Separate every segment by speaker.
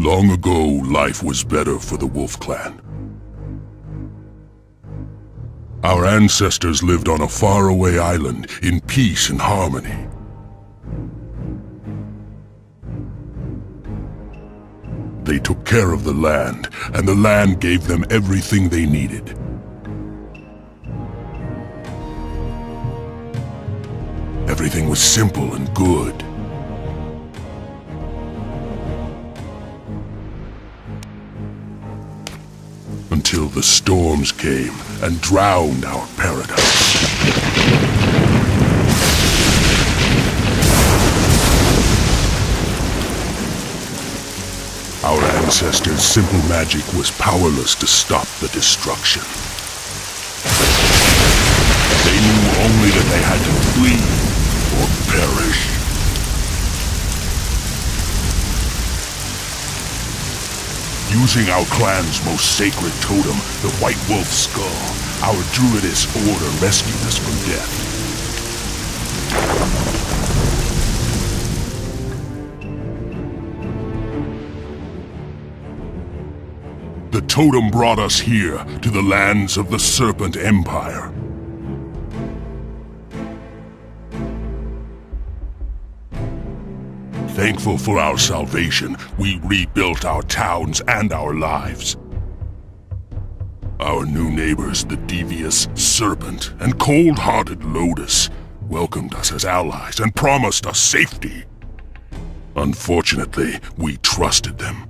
Speaker 1: Long ago, life was better for the Wolf Clan. Our ancestors lived on a faraway island in peace and harmony. They took care of the land, and the land gave them everything they needed. Everything was simple and good. Until the storms came and drowned our paradise. Our ancestors' simple magic was powerless to stop the destruction. They knew only that they had to flee or perish. Using our clan's most sacred totem, the White Wolf Skull, our druidess order rescued us from death. The totem brought us here, to the lands of the Serpent Empire. Thankful for our salvation, we rebuilt our towns and our lives. Our new neighbors, the devious Serpent and cold-hearted Lotus, welcomed us as allies and promised us safety. Unfortunately, we trusted them.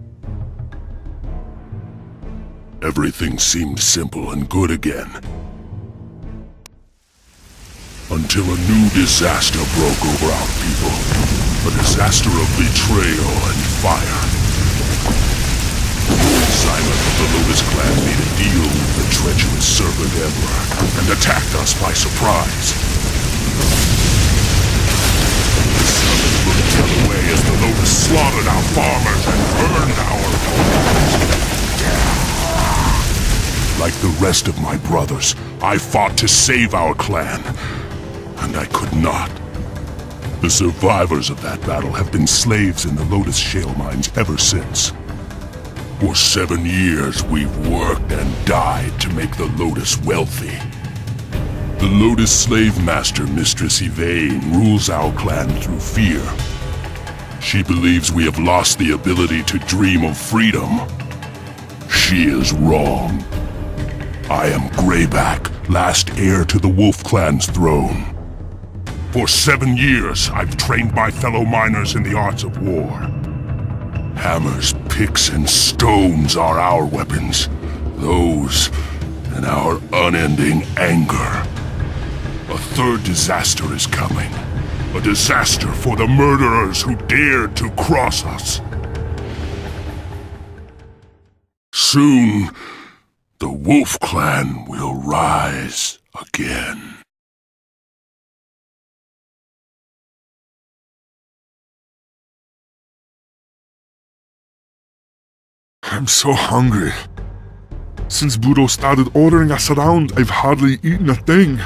Speaker 1: Everything seemed simple and good again. Until a new disaster broke over our people. A disaster of betrayal and fire. Simon of the Lotus Clan made a deal with the treacherous Serpent Emperor and attacked us by surprise. The Serpent looked the other way as the Lotus slaughtered our farmers and burned our homes. Like the rest of my brothers, I fought to save our clan, and I could not. The survivors of that battle have been slaves in the Lotus shale mines ever since. For 7 years, we've worked and died to make the Lotus wealthy. The Lotus slave master, Mistress Yvain, rules our clan through fear. She believes we have lost the ability to dream of freedom. She is wrong. I am Grayback, last heir to the Wolf Clan's throne. For 7 years, I've trained my fellow miners in the arts of war. Hammers, picks, and stones are our weapons. Those, and our unending anger. A third disaster is coming. A disaster for the murderers who dared to cross us. Soon, the Wolf Clan will rise again.
Speaker 2: I'm so hungry. Since Budo started ordering us around, I've hardly eaten a thing.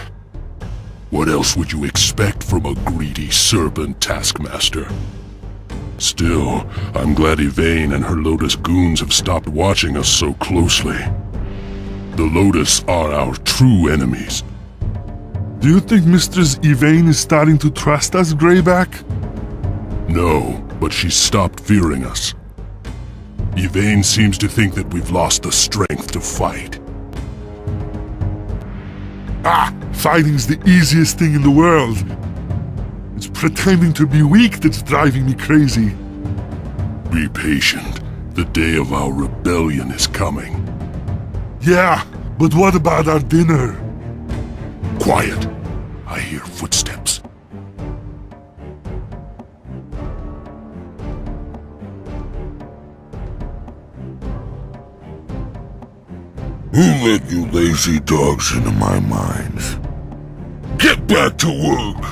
Speaker 1: What else would you expect from a greedy serpent taskmaster? Still, I'm glad Yvain and her Lotus goons have stopped watching us so closely. The Lotus are our true enemies.
Speaker 2: Do you think Mistress Yvain is starting to trust us, Grayback?
Speaker 1: No, but she's stopped fearing us. Yvain seems to think that we've lost the strength to fight.
Speaker 2: Fighting's the easiest thing in the world. It's pretending to be weak that's driving me crazy.
Speaker 1: Be patient. The day of our rebellion is coming.
Speaker 2: Yeah, but what about our dinner?
Speaker 1: Quiet! I hear footsteps.
Speaker 3: Who let you lazy dogs into my mines? Get back to work!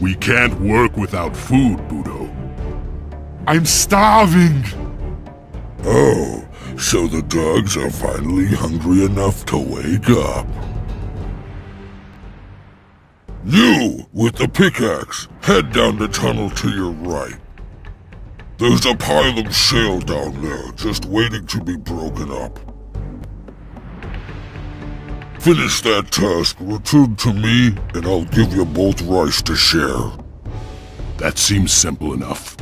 Speaker 1: We can't work without food, Budo.
Speaker 2: I'm starving!
Speaker 3: Oh, so the dogs are finally hungry enough to wake up. You, with the pickaxe, head down the tunnel to your right. There's a pile of shale down there, just waiting to be broken up. Finish that task, return to me, and I'll give you both rice to share.
Speaker 1: That seems simple enough.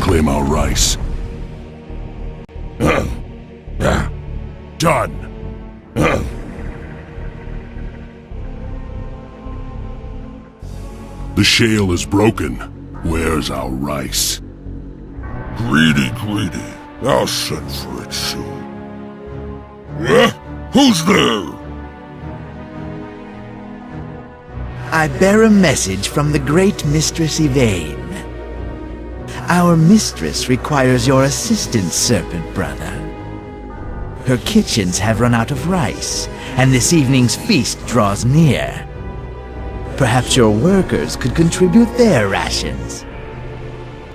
Speaker 1: Claim our rice. Done. The shale is broken. Where's our rice?
Speaker 3: Greedy. I'll send for it soon. Who's there?
Speaker 4: I bear a message from the great Mistress Yvain. Our mistress requires your assistance, Serpent brother. Her kitchens have run out of rice, and this evening's feast draws near. Perhaps your workers could contribute their rations.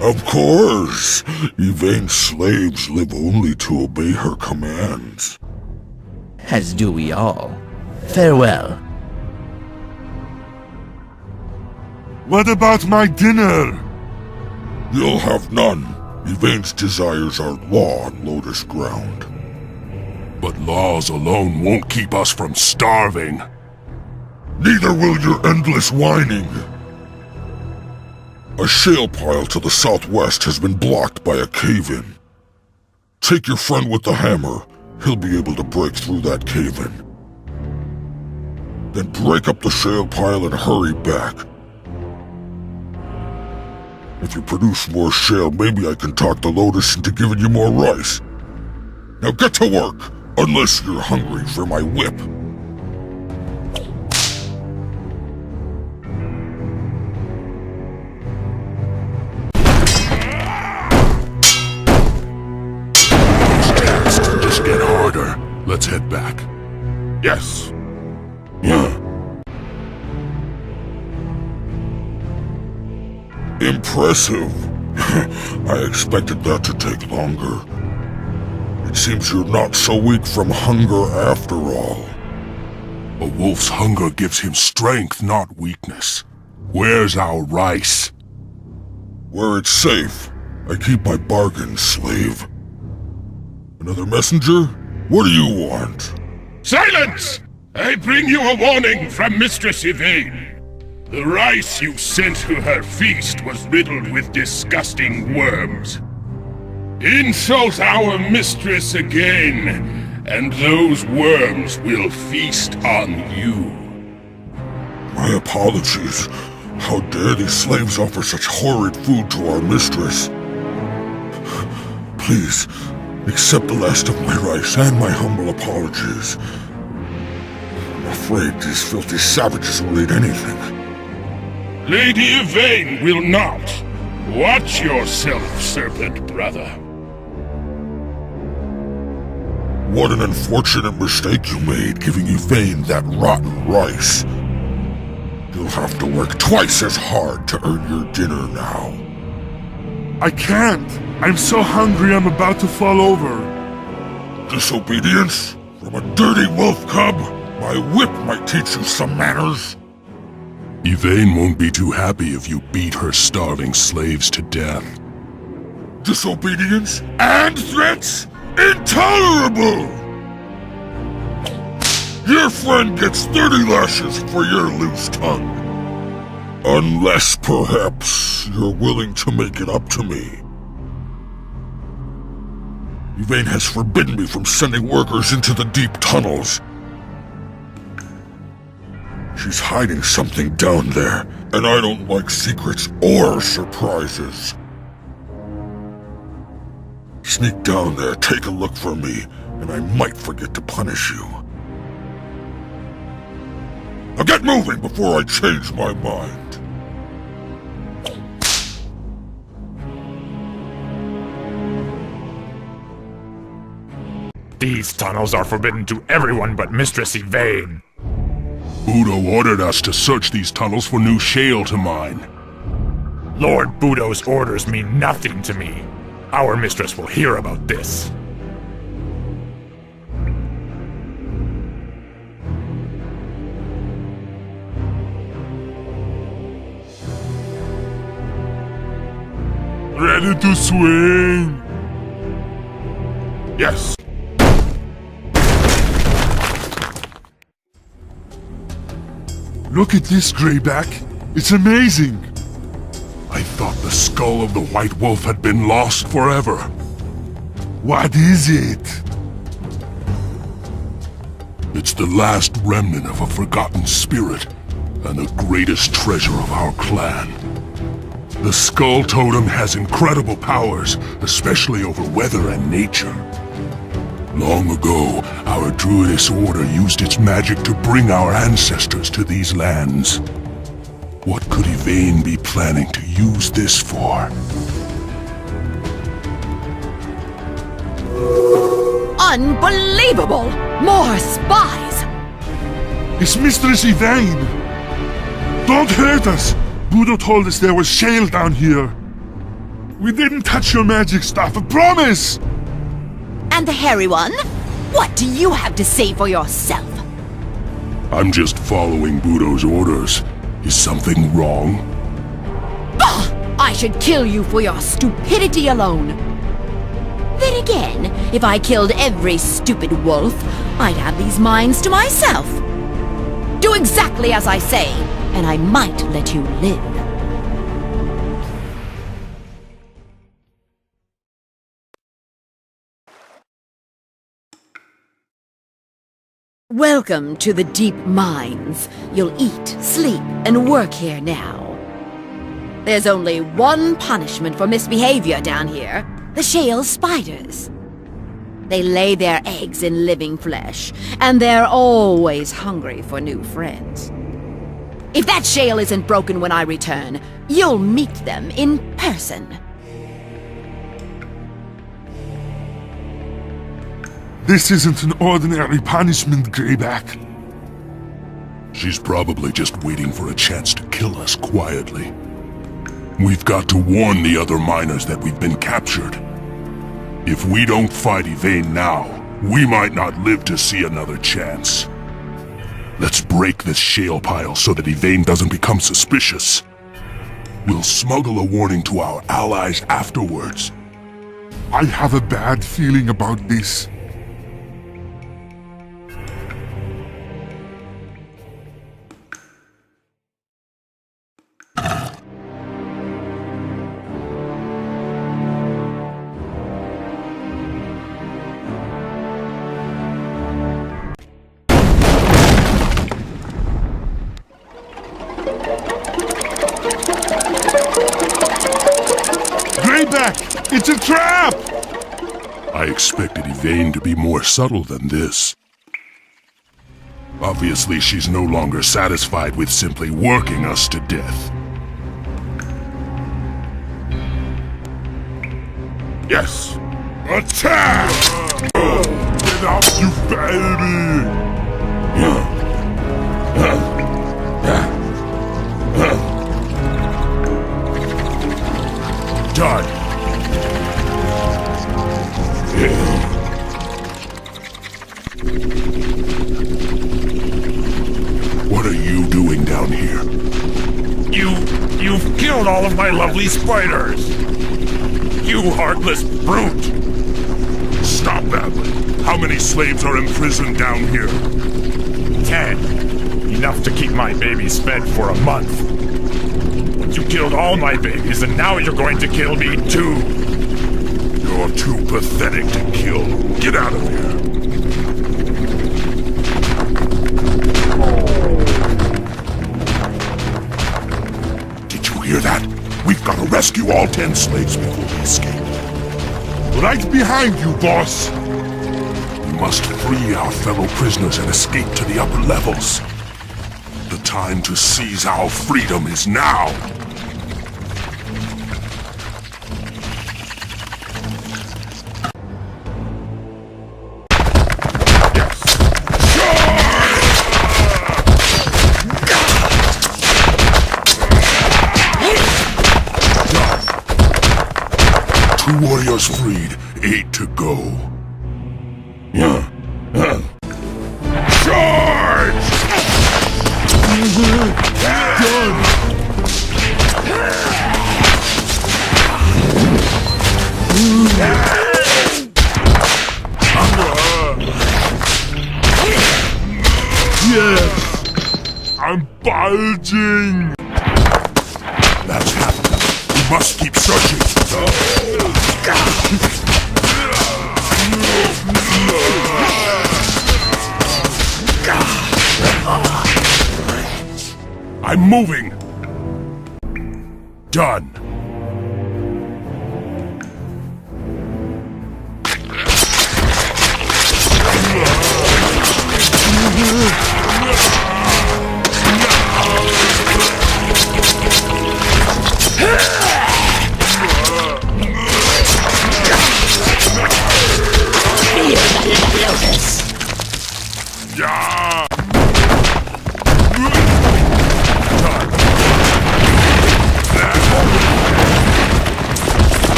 Speaker 3: Of course! Yvain's slaves live only to obey her commands.
Speaker 4: As do we all. Farewell.
Speaker 2: What about my dinner?
Speaker 3: You'll have none. Yvain's desires are law on Lotus ground.
Speaker 1: But laws alone won't keep us from starving.
Speaker 3: Neither will your endless whining. A shale pile to the southwest has been blocked by a cave-in. Take your friend with the hammer. He'll be able to break through that cave-in. Then break up the shale pile and hurry back. If you produce more shale, maybe I can talk the Lotus into giving you more rice. Now get to work, unless you're hungry for my whip.
Speaker 1: Just get harder. Let's head back.
Speaker 3: Yes.
Speaker 1: Yeah.
Speaker 3: Impressive. I expected that to take longer. It seems you're not so weak from hunger after all.
Speaker 1: A wolf's hunger gives him strength, not weakness. Where's our rice?
Speaker 3: Where it's safe. I keep my bargains, slave. Another messenger? What do you want?
Speaker 5: Silence! I bring you a warning from Mistress Yvain. The rice you sent to her feast was riddled with disgusting worms. Insult our mistress again, and those worms will feast on you.
Speaker 3: My apologies. How dare these slaves offer such horrid food to our mistress? Please, accept the last of my rice and my humble apologies. I'm afraid these filthy savages will eat anything.
Speaker 5: Lady Yvain will not. Watch yourself, Serpent brother.
Speaker 3: What an unfortunate mistake you made, giving Yvain that rotten rice. You'll have to work twice as hard to earn your dinner now.
Speaker 2: I can't. I'm so hungry I'm about to fall over.
Speaker 3: Disobedience? From a dirty wolf cub? My whip might teach you some manners.
Speaker 1: Yvain won't be too happy if you beat her starving slaves to death.
Speaker 3: Disobedience and threats? Intolerable! Your friend gets 30 lashes for your loose tongue. Unless, perhaps, you're willing to make it up to me. Yvain has forbidden me from sending workers into the deep tunnels. She's hiding something down there, and I don't like secrets or surprises. Sneak down there, take a look for me, and I might forget to punish you. Now get moving before I change my mind.
Speaker 6: These tunnels are forbidden to everyone but Mistress Yvain.
Speaker 1: Budo ordered us to search these tunnels for new shale to mine.
Speaker 6: Lord Budo's orders mean nothing to me. Our mistress will hear about this.
Speaker 2: Ready to swing!
Speaker 3: Yes.
Speaker 2: Look at this, Grayback. It's amazing.
Speaker 1: I thought the skull of the White Wolf had been lost forever.
Speaker 2: What is it?
Speaker 1: It's the last remnant of a forgotten spirit, and the greatest treasure of our clan. The Skull Totem has incredible powers, especially over weather and nature. Long ago, our Druidess Order used its magic to bring our ancestors to these lands. What could Yvain be planning to use this for?
Speaker 7: Unbelievable! More spies!
Speaker 2: It's Mistress Yvain! Don't hurt us! Budo told us there was shale down here. We didn't touch your magic stuff, I promise!
Speaker 7: And the hairy one? What do you have to say for yourself?
Speaker 1: I'm just following Budo's orders. Is something wrong?
Speaker 7: Bah! I should kill you for your stupidity alone. Then again, if I killed every stupid wolf, I'd have these mines to myself. Do exactly as I say, and I might let you live. Welcome to the deep mines. You'll eat, sleep, and work here now. There's only one punishment for misbehavior down here: the shale spiders. They lay their eggs in living flesh, and they're always hungry for new friends. If that shale isn't broken when I return, you'll meet them in person.
Speaker 2: This isn't an ordinary punishment, Grayback.
Speaker 1: She's probably just waiting for a chance to kill us quietly. We've got to warn the other miners that we've been captured. If we don't fight Yvain now, we might not live to see another chance. Let's break this shale pile so that Yvain doesn't become suspicious. We'll smuggle a warning to our allies afterwards.
Speaker 2: I have a bad feeling about this. Grayback! It's a trap!
Speaker 1: I expected Yvain to be more subtle than this. Obviously, she's no longer satisfied with simply working us to death.
Speaker 3: Yes. Attack!
Speaker 2: Get out, you baby!
Speaker 1: Done. What are you doing down here?
Speaker 6: You've killed all of my lovely spiders! You heartless brute!
Speaker 1: Stop that! How many slaves are imprisoned down here?
Speaker 6: 10. Enough to keep my babies fed for a month. But you killed all my babies, and now you're going to kill me too!
Speaker 1: You're too pathetic to kill. Get out of here. Did you hear that? We've got to rescue all 10 slaves before we escape.
Speaker 2: Right behind you, boss!
Speaker 1: We must free our fellow prisoners and escape to the upper levels. The time to seize our freedom is now! 2 warriors freed, 8 to go. Charge!
Speaker 2: Yes! I'm bulging!
Speaker 1: That's happened. We must keep searching. I'm moving. Done.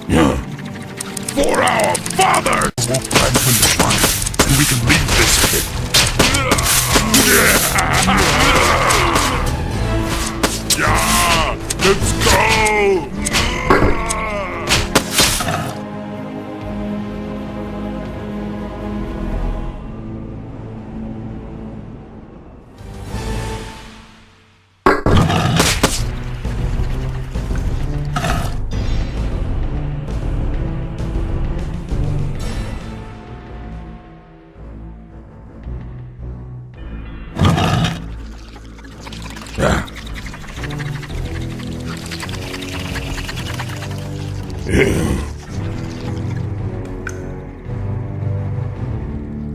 Speaker 2: Yeah!
Speaker 1: For our father! We'll climb from the front, and we can leave this pit.
Speaker 2: Yeah! Let's go!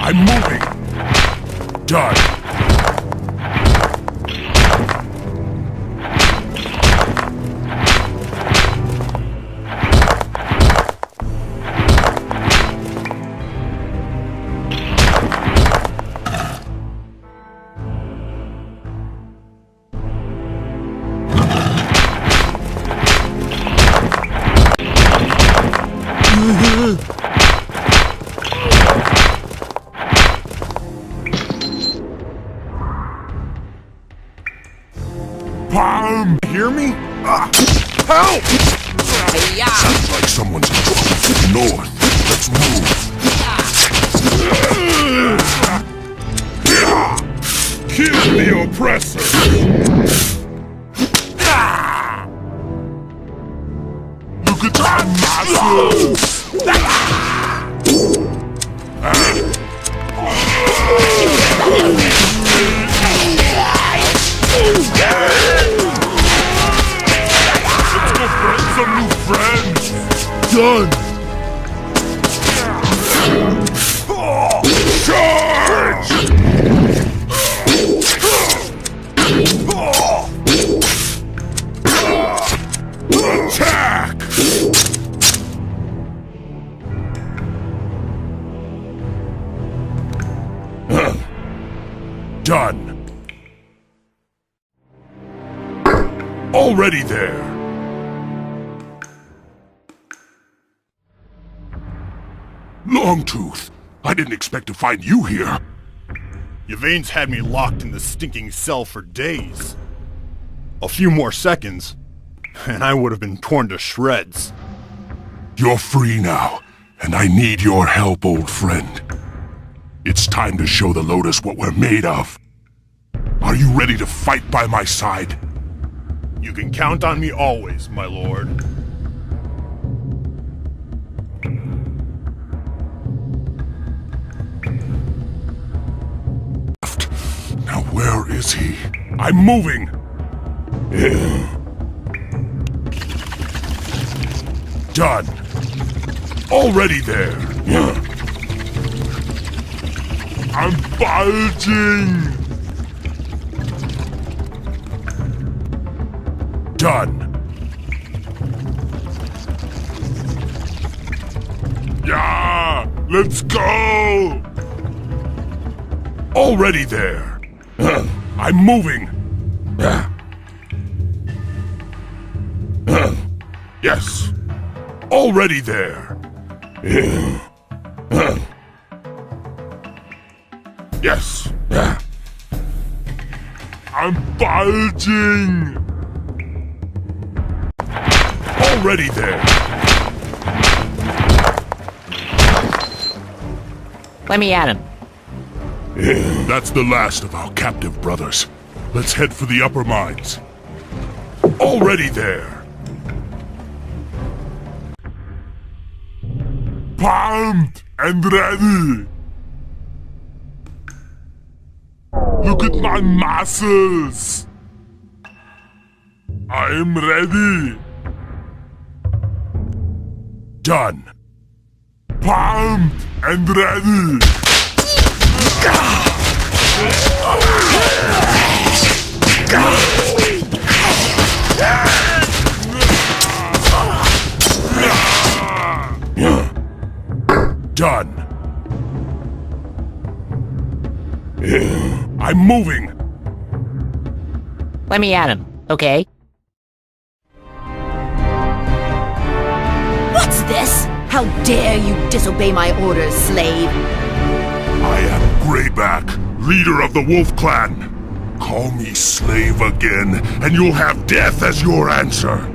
Speaker 1: I'm moving. Done.
Speaker 2: Palm!
Speaker 6: Hear me? Help!
Speaker 1: Sounds like someone's in trouble to the north. Let's move.
Speaker 2: Kill the oppressor! Look at that muscle! Let's go find some new friends! Done! Charge! Attack!
Speaker 1: Done. Already there. Longtooth, I didn't expect to find you here.
Speaker 6: Yvain's had me locked in the stinking cell for days. A few more seconds, and I would have been torn to shreds.
Speaker 1: You're free now, and I need your help, old friend. It's time to show the Lotus what we're made of. Are you ready to fight by my side?
Speaker 6: You can count on me always, my lord.
Speaker 1: Now where is he? I'm moving! Done. Already there.
Speaker 2: I'm bulging!
Speaker 1: Done.
Speaker 2: Yeah! Let's go!
Speaker 1: Already there. I'm moving. Yes. Already there. Yes.
Speaker 2: I'm bulging!
Speaker 1: Already there.
Speaker 8: Let me at him.
Speaker 1: That's the last of our captive brothers. Let's head for the upper mines. Already there.
Speaker 2: Pumped and ready! Look at my muscles! I'm ready!
Speaker 1: Done.
Speaker 2: Pumped and ready!
Speaker 1: Done. I'm moving.
Speaker 8: Let me at him, okay?
Speaker 7: What's this? How dare you disobey my orders, slave?
Speaker 1: I am Grayback, leader of the Wolf Clan. Call me slave again, and you'll have death as your answer.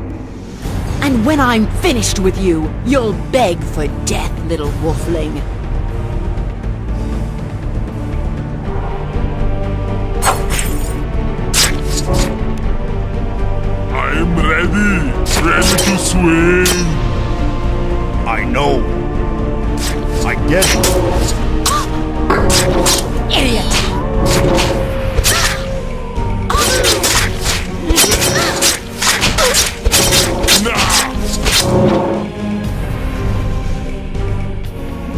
Speaker 7: And when I'm finished with you, you'll beg for death, little wolfling.
Speaker 2: I'm ready! Ready to swing!
Speaker 6: I know. I get it.
Speaker 7: Idiot!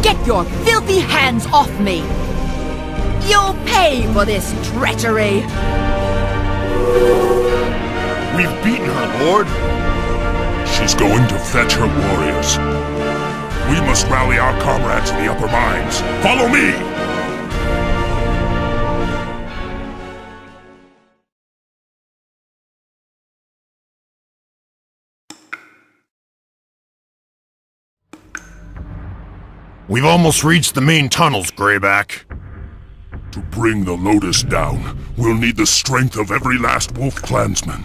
Speaker 7: Get your filthy hands off me! You'll pay for this treachery!
Speaker 6: We've beaten her, Lord.
Speaker 1: She's going to fetch her warriors. We must rally our comrades in the upper mines. Follow me!
Speaker 6: We've almost reached the main tunnels, Grayback.
Speaker 1: To bring the Lotus down, we'll need the strength of every last Wolf Clansman.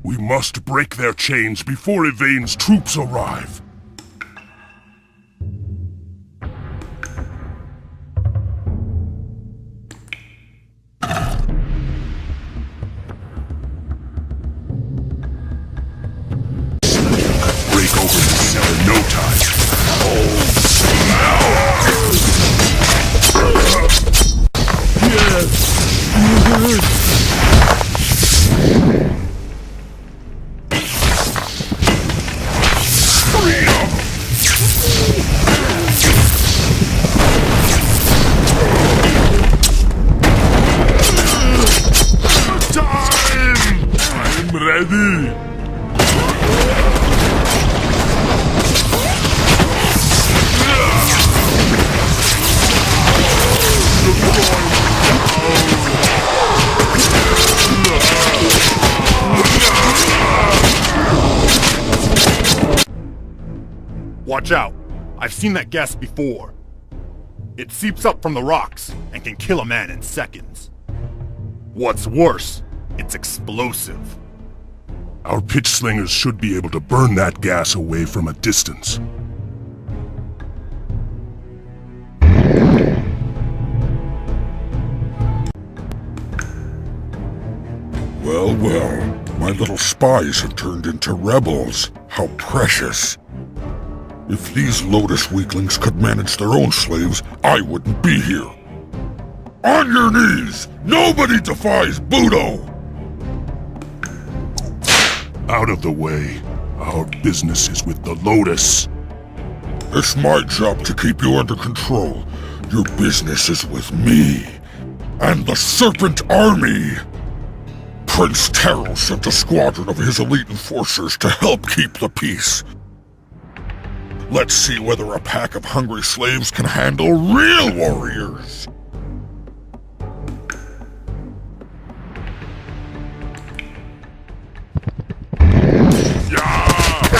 Speaker 1: We must break their chains before Yvain's troops arrive. Break open the cell in no time.
Speaker 2: I'm ready!
Speaker 6: Watch out. I've seen that gas before. It seeps up from the rocks and can kill a man in seconds. What's worse, it's explosive.
Speaker 1: Our pitch slingers should be able to burn that gas away from a distance.
Speaker 3: Well, well, my little spies have turned into rebels. How precious. If these Lotus weaklings could manage their own slaves, I wouldn't be here. On your knees! Nobody defies Budo!
Speaker 1: Out of the way. Our business is with the Lotus.
Speaker 3: It's my job to keep you under control. Your business is with me. And the Serpent Army! Prince Taro sent a squadron of his elite enforcers to help keep the peace. Let's see whether a pack of hungry slaves can handle real warriors!
Speaker 2: Yeah!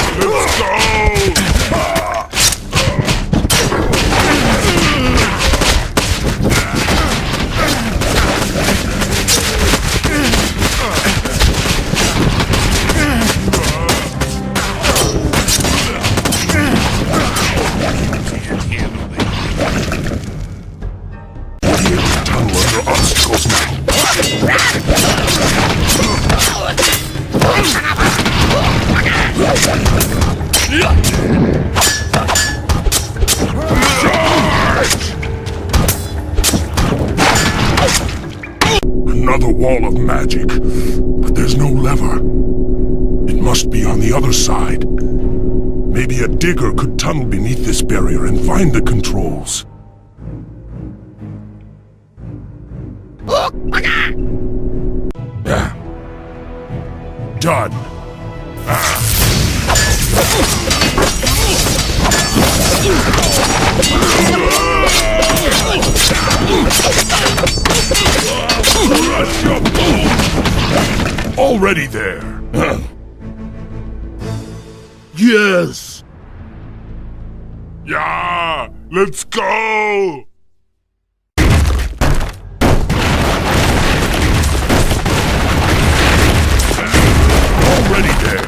Speaker 1: Another wall of magic, but there's no lever. It must be on the other side. Maybe a digger could tunnel beneath this barrier and find the controls. Done. Already there.
Speaker 3: Yes!
Speaker 1: Yeah, let's go! Already there.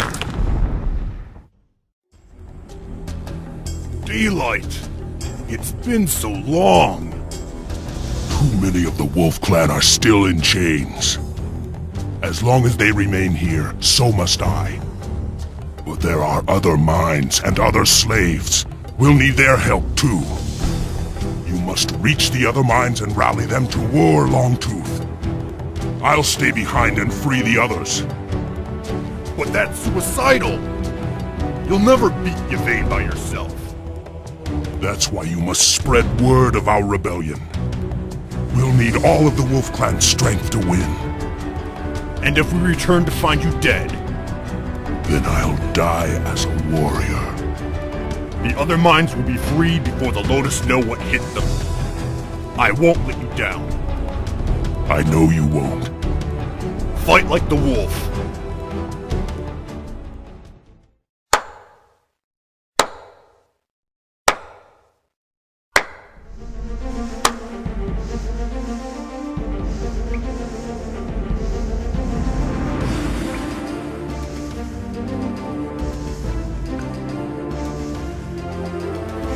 Speaker 6: Daylight! It's been so long!
Speaker 1: Too many of the Wolf Clan are still in chains. As long as they remain here, so must I. But there are other minds and other slaves. We'll need their help too. You must reach the other minds and rally them to war, Longtooth. I'll stay behind and free the others.
Speaker 6: But that's suicidal! You'll never beat Yvain by yourself.
Speaker 1: That's why you must spread word of our rebellion. We'll need all of the Wolf Clan's strength to win.
Speaker 6: And if we return to find you dead,
Speaker 1: then I'll die as a warrior.
Speaker 6: The other minds will be free before the Lotus know what hit them. I won't let you down.
Speaker 1: I know you won't.
Speaker 6: Fight like the wolf.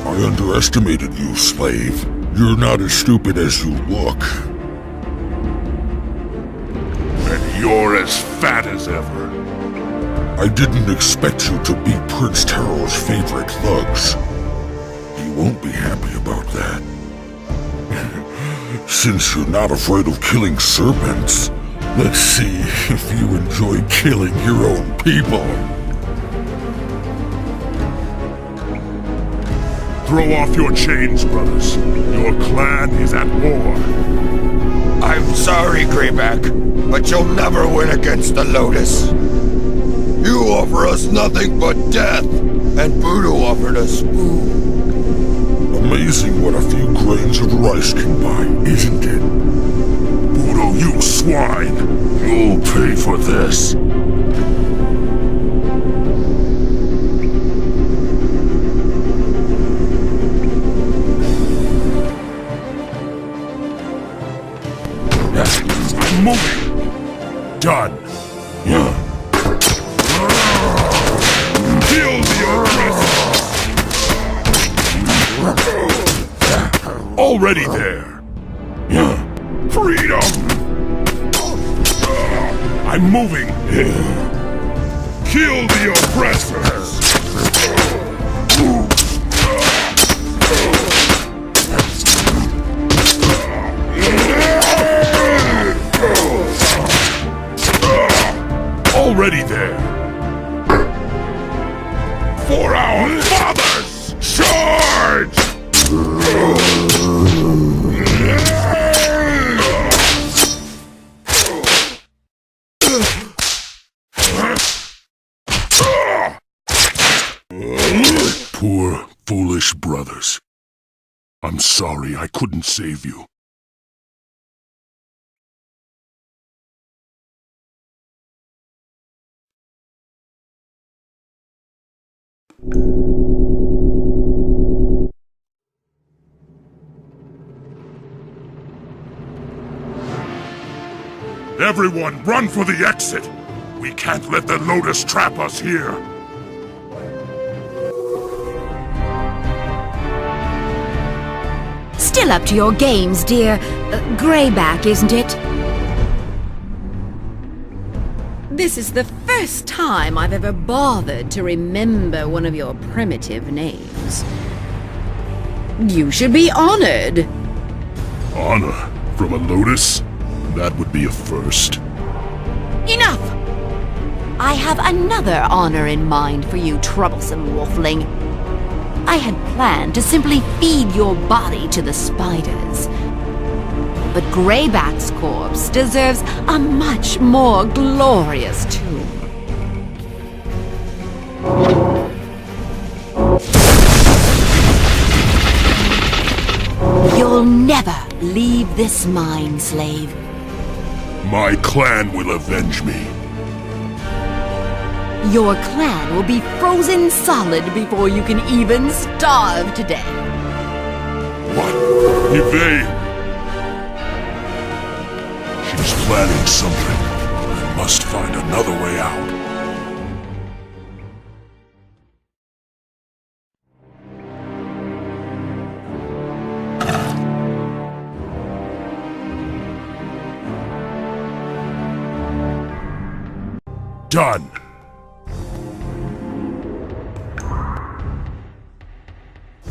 Speaker 3: I underestimated you, slave. You're not as stupid as you look.
Speaker 1: And you're as fat as ever.
Speaker 3: I didn't expect you to be Prince Taro's favorite thugs. He won't be happy about that. Since you're not afraid of killing serpents, let's see if you enjoy killing your own people.
Speaker 1: Throw off your chains, brothers. Your clan is at war.
Speaker 9: I'm sorry, Grayback, but you'll never win against the Lotus. You offer us nothing but death, and Voodoo offered us food.
Speaker 3: Amazing what a few grains of rice can buy, isn't it?
Speaker 1: Voodoo, you swine! You'll pay for this. I'm moving. Done. Kill the oppressor! Already there. Freedom! I'm moving. Kill the oppressors! Already there. For our fathers! Charge! Poor, foolish brothers. I'm sorry I couldn't save you. Everyone, run for the exit! We can't let the Lotus trap us here!
Speaker 7: Still up to your games, dear. Grayback, isn't it? This is the first time I've ever bothered to remember one of your primitive names. You should be honored.
Speaker 1: Honor from a lotus? That would be a first.
Speaker 7: Enough! I have another honor in mind for you, troublesome wolfling. I had planned to simply feed your body to the spiders. But Grayback's corpse deserves a much more glorious tomb. You'll never leave this mine, slave.
Speaker 1: My clan will avenge me.
Speaker 7: Your clan will be frozen solid before you can even starve to death.
Speaker 1: What? Yvain! She's planning something. I must find another way out. Done.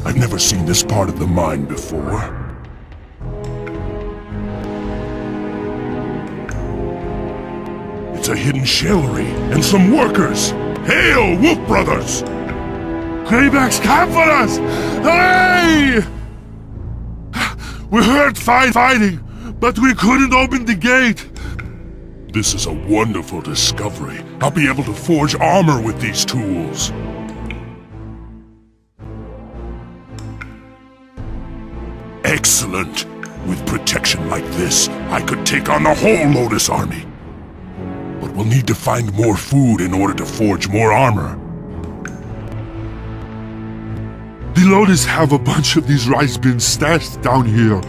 Speaker 1: I've never seen this part of the mine before. It's a hidden shellery and some workers. Hail, Wolf Brothers!
Speaker 2: Graybacks, come for us! Hooray! We heard fighting, but we couldn't open the gate.
Speaker 1: This is a wonderful discovery. I'll be able to forge armor with these tools. Excellent! With protection like this, I could take on the whole Lotus army. But we'll need to find more food in order to forge more armor.
Speaker 2: The Lotus have a bunch of these rice bins stashed down here.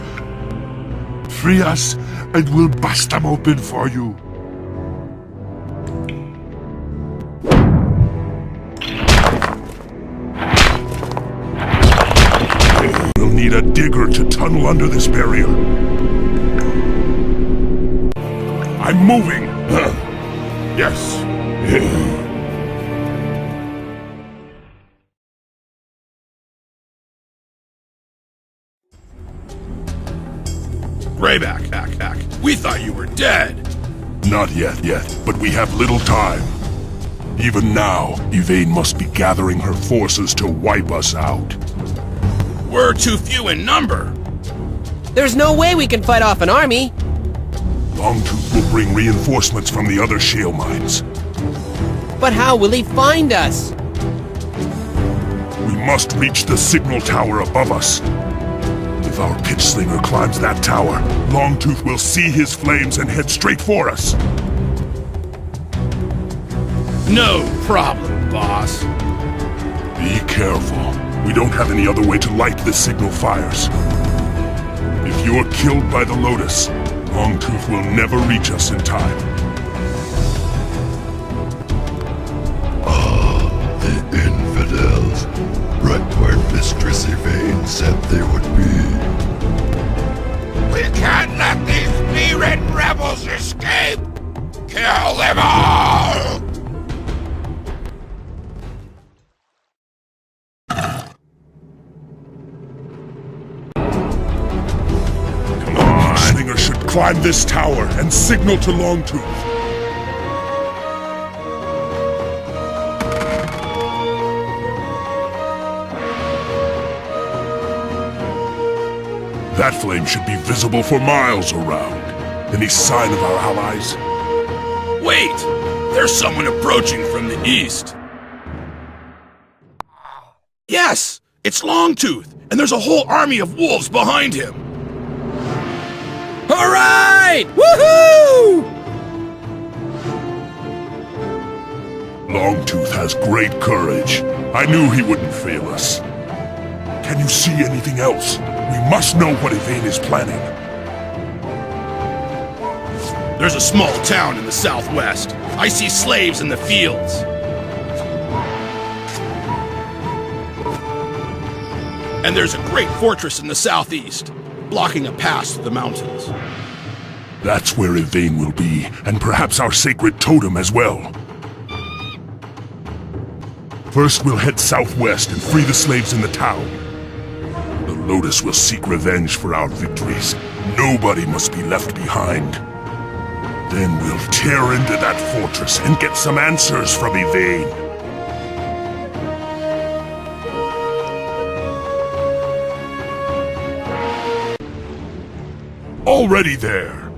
Speaker 2: Free us, and we'll bust them open for you.
Speaker 1: We'll need a digger to tunnel under this barrier. I'm moving! Yes.
Speaker 5: Grayback, we thought you were dead.
Speaker 1: Not yet, but we have little time. Even now, Yvain must be gathering her forces to wipe us out.
Speaker 5: We're too few in number.
Speaker 8: There's no way we can fight off an army.
Speaker 1: Longtooth will bring reinforcements from the other shale mines.
Speaker 8: But how will he find us?
Speaker 1: We must reach the signal tower above us. If our pitch slinger climbs that tower, Longtooth will see his flames and head straight for us.
Speaker 5: No problem, boss.
Speaker 1: Be careful. We don't have any other way to light the signal fires. If you're killed by the Lotus, Longtooth will never reach us in time.
Speaker 9: The infidels. Right where Mistress Yvain said they would be. We can't let these flea-ridden rebels escape! Kill them all!
Speaker 1: Come on! Slinger should climb this tower and signal to Longtooth. That flame should be visible for miles around. Any sign of our allies?
Speaker 5: Wait! There's someone approaching from the east. Yes! It's Longtooth, and there's a whole army of wolves behind him. All right! Woohoo!
Speaker 1: Longtooth has great courage. I knew he wouldn't fail us. Can you see anything else? We must know what Yvain is planning.
Speaker 5: There's a small town in the southwest. I see slaves in the fields. And there's a great fortress in the southeast, blocking a pass through the mountains.
Speaker 1: That's where Yvain will be, and perhaps our sacred totem as well. First, we'll head southwest and free the slaves in the town. The Lotus will seek revenge for our victories. Nobody must be left behind. Then we'll tear into that fortress and get some answers from Yvain. Already there.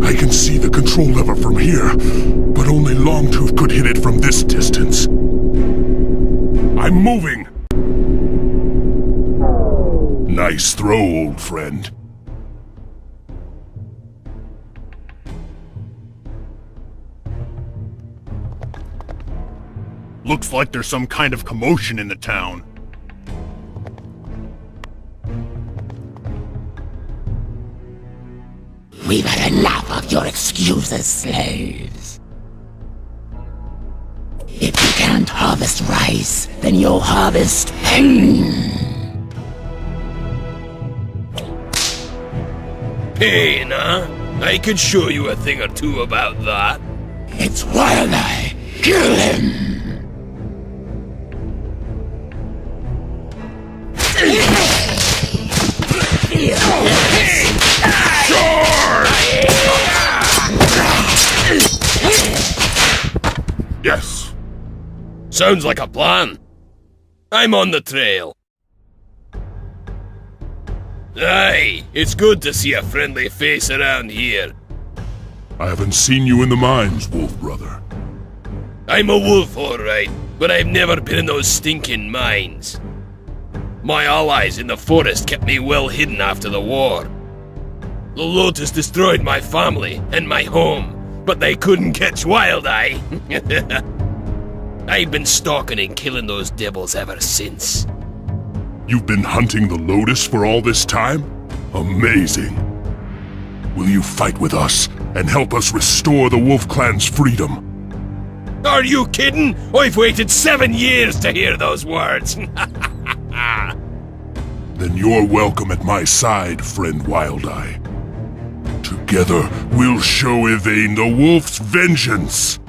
Speaker 1: I can see the control lever from here, but only Longtooth could hit it from this distance. I'm moving! Nice throw, old friend.
Speaker 6: Looks like there's some kind of commotion in the town.
Speaker 10: We've had enough of your excuses, slaves. If you can't harvest rice, then you'll harvest pain.
Speaker 5: Pain, huh? I could show you a thing or two about that.
Speaker 10: It's Wild Eye. Kill him!
Speaker 5: Yes. Sounds like a plan. I'm on the trail. Aye, it's good to see a friendly face around here.
Speaker 1: I haven't seen you in the mines, Wolf Brother.
Speaker 5: I'm a wolf, alright, but I've never been in those stinking mines. My allies in the forest kept me well hidden after the war. The Lotus destroyed my family and my home, but they couldn't catch Wild Eye. I've been stalking and killing those devils ever since.
Speaker 1: You've been hunting the Lotus for all this time? Amazing. Will you fight with us and help us restore the Wolf Clan's freedom?
Speaker 5: Are you kidding? I've waited 7 years to hear those words.
Speaker 1: Then you're welcome at my side, friend Wild Eye. Together, we'll show Yvain the Wolf's vengeance!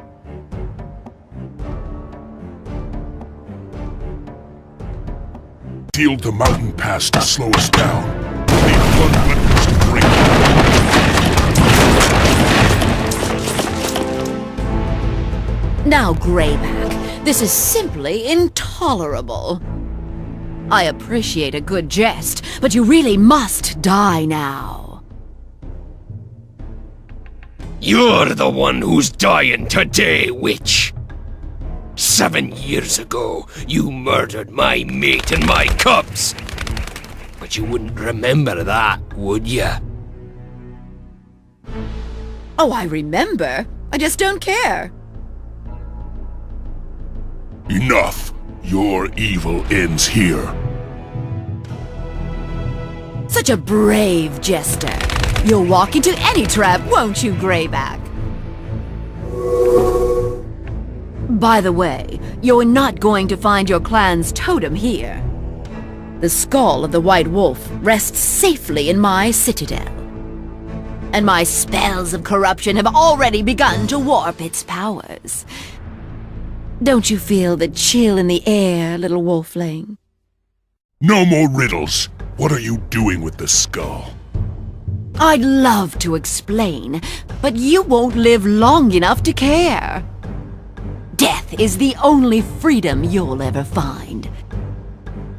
Speaker 1: Sealed the mountain pass to slow us down. We need blood weapons to break it.
Speaker 7: Now, Grayback, this is simply intolerable. I appreciate a good jest, but you really must die now.
Speaker 5: You're the one who's dying today, witch! 7 years ago, you murdered my mate and my cubs! But you wouldn't remember that, would you?
Speaker 7: Oh, I remember. I just don't care.
Speaker 1: Enough! Your evil ends here.
Speaker 7: Such a brave jester. You'll walk into any trap, won't you, Grayback? By the way, you're not going to find your clan's totem here. The skull of the White Wolf rests safely in my citadel. And my spells of corruption have already begun to warp its powers. Don't you feel the chill in the air, little wolfling?
Speaker 1: No more riddles! What are you doing with the skull?
Speaker 7: I'd love to explain, but you won't live long enough to care. Death is the only freedom you'll ever find.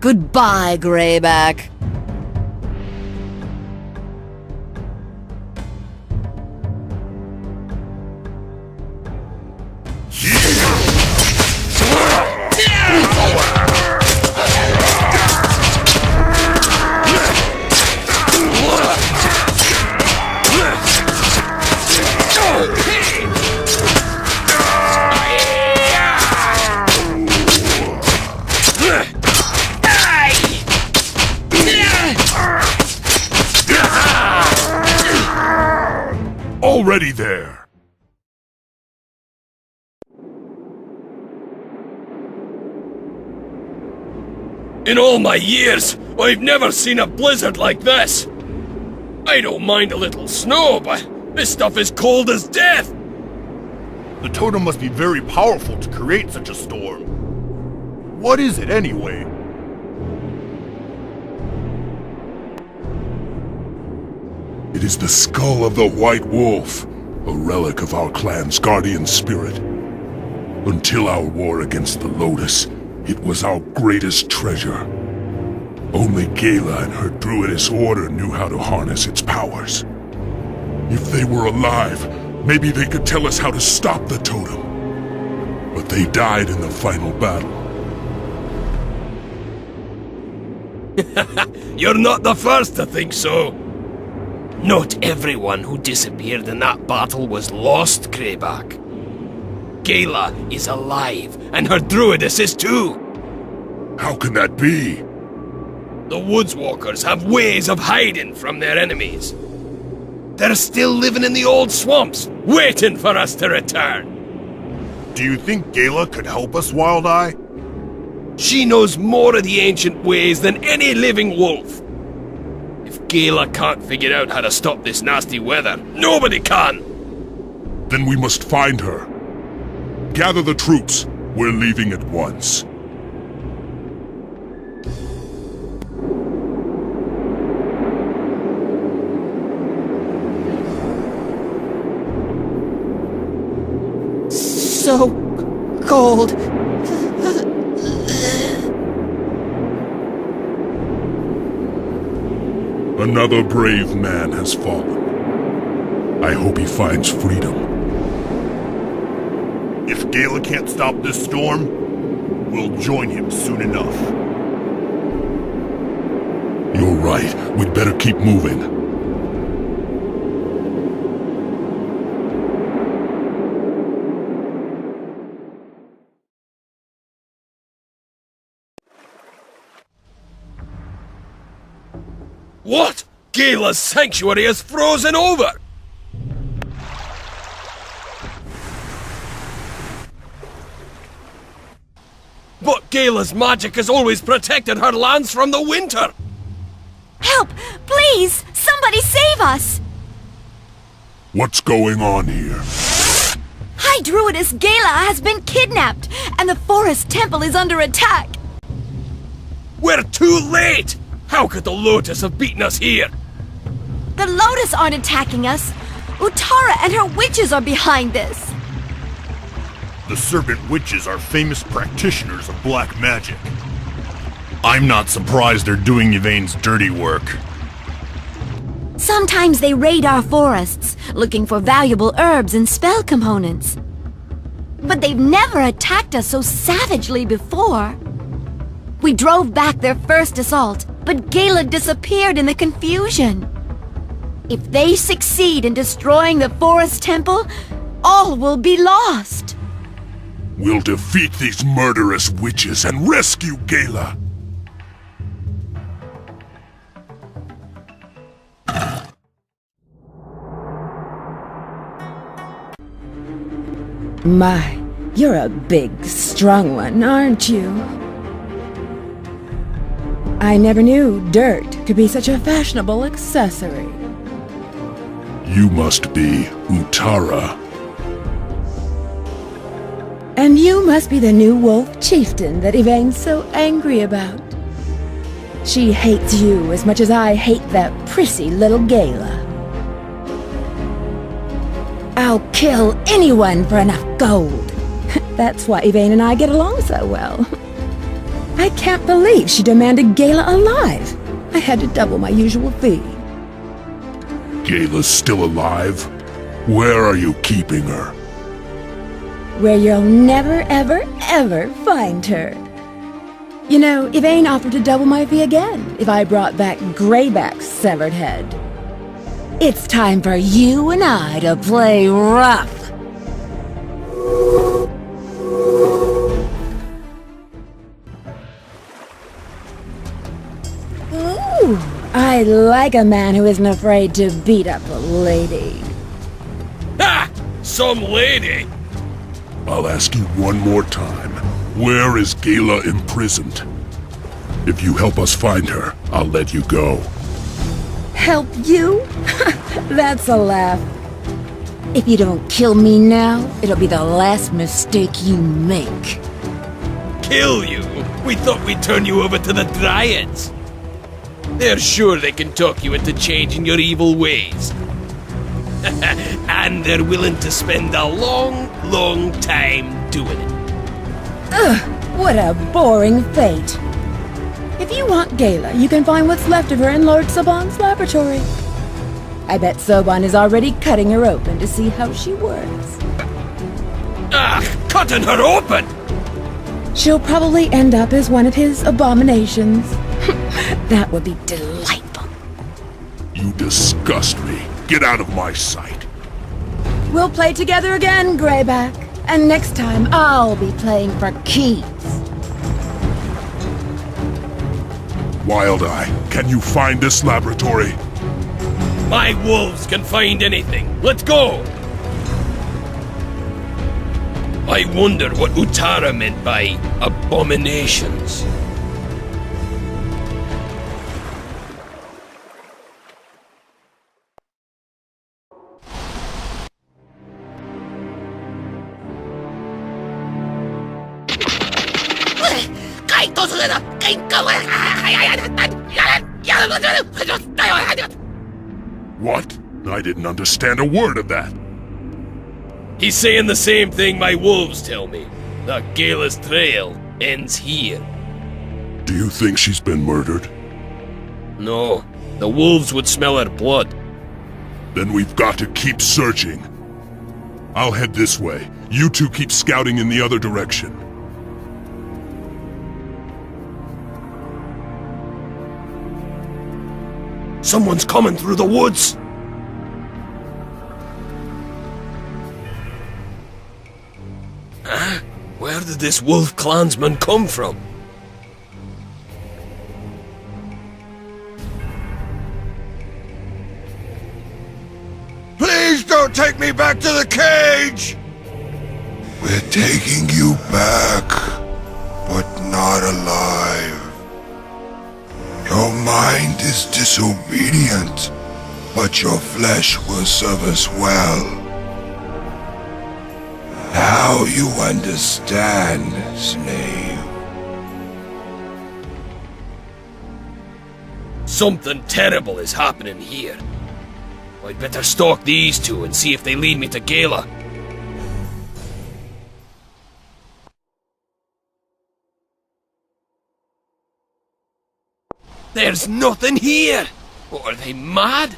Speaker 7: Goodbye, Grayback.
Speaker 1: Already there!
Speaker 5: In all my years, I've never seen a blizzard like this! I don't mind a little snow, but this stuff is cold as death!
Speaker 6: The totem must be very powerful to create such a storm. What is it anyway?
Speaker 1: It is the skull of the White Wolf, a relic of our clan's guardian spirit. Until our war against the Lotus, it was our greatest treasure. Only Gala and her druidess order knew how to harness its powers. If they were alive, maybe they could tell us how to stop the totem. But they died in the final battle.
Speaker 11: You're not the first to think so. Not everyone who disappeared in that battle was lost, Grayback. Gala is alive, and her druidess is too.
Speaker 1: How can that be?
Speaker 11: The Woodswalkers have ways of hiding from their enemies. They're still living in the old swamps, waiting for us to return.
Speaker 6: Do you think Gala could help us, Wild Eye?
Speaker 11: She knows more of the ancient ways than any living wolf. If Gala can't figure out how to stop this nasty weather, nobody can!
Speaker 1: Then we must find her. Gather the troops. We're leaving at once.
Speaker 7: So cold.
Speaker 1: Another brave man has fallen. I hope he finds freedom.
Speaker 6: If Gala can't stop this storm, we'll join him soon enough.
Speaker 1: You're right. We'd better keep moving.
Speaker 11: What? Gala's sanctuary is frozen over! But Gala's magic has always protected her lands from the winter!
Speaker 7: Help! Please! Somebody save us!
Speaker 1: What's going on here?
Speaker 7: High Druidess Gala has been kidnapped, and the forest temple is under attack!
Speaker 11: We're too late! How could the Lotus have beaten us here?
Speaker 7: The Lotus aren't attacking us! Utara and her witches are behind this!
Speaker 6: The Serpent Witches are famous practitioners of black magic. I'm not surprised they're doing Yvain's dirty work.
Speaker 7: Sometimes they raid our forests, looking for valuable herbs and spell components. But they've never attacked us so savagely before. We drove back their first assault, but Gala disappeared in the confusion. If they succeed in destroying the forest temple, all will be lost.
Speaker 1: We'll defeat these murderous witches and rescue Gala.
Speaker 12: My, you're a big, strong one, aren't you? I never knew dirt could be such a fashionable accessory.
Speaker 1: You must be Utara.
Speaker 12: And you must be the new wolf chieftain that Yvain's so angry about. She hates you as much as I hate that prissy little Gala. I'll kill anyone for enough gold. That's why Yvain and I get along so well. I can't believe she demanded Gala alive. I had to double my usual fee.
Speaker 1: Gala's still alive? Where are you keeping her?
Speaker 12: Where you'll never, ever, ever find her. You know, Yvain offered to double my fee again if I brought back Grayback's severed head. It's time for you and I to play rough. Ooh, I like a man who isn't afraid to beat up a lady.
Speaker 11: Ha! Some lady!
Speaker 1: I'll ask you one more time. Where is Gala imprisoned? If you help us find her, I'll let you go.
Speaker 12: Help you? That's a laugh. If you don't kill me now, it'll be the last mistake you make.
Speaker 11: Kill you? We thought we'd turn you over to the Dryads. They're sure they can talk you into changing your evil ways. And they're willing to spend a long, long time doing it.
Speaker 12: Ugh, what a boring fate. If you want Gala, you can find what's left of her in Lord Soban's laboratory. I bet Soban is already cutting her open to see how she works.
Speaker 11: Cutting her open?
Speaker 12: She'll probably end up as one of his abominations. That would be delightful.
Speaker 1: You disgust me. Get out of my sight.
Speaker 12: We'll play together again, Grayback. And next time, I'll be playing for keeps.
Speaker 1: Wild Eye, can you find this laboratory?
Speaker 11: My wolves can find anything. Let's go! I wonder what Utara meant by abominations.
Speaker 1: What? I didn't understand a word of that.
Speaker 11: He's saying the same thing my wolves tell me. The Gala's trail ends here.
Speaker 1: Do you think she's been murdered?
Speaker 11: No, the wolves would smell her blood.
Speaker 1: Then we've got to keep searching. I'll head this way. You two keep scouting in the other direction.
Speaker 11: Someone's coming through the woods! Huh? Where did this wolf clansman come from?
Speaker 9: Please don't take me back to the cage! We're taking you back, but not alive. Your mind is disobedient, but your flesh will serve us well. Now you understand, slave.
Speaker 11: Something terrible is happening here. I'd better stalk these two and see if they lead me to Gala. There's nothing here! What, are they mad?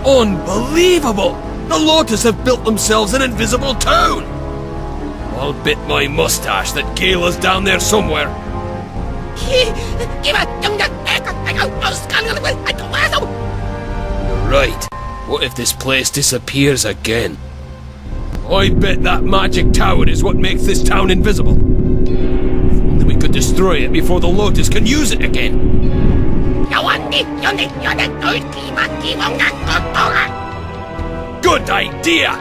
Speaker 11: Unbelievable! The Lotus have built themselves an invisible town! I'll bet my mustache that Gala's down there somewhere. You're right. What if this place disappears again? I bet that magic tower is what makes this town invisible. If only we could destroy it before the Lotus can use it again. Good idea!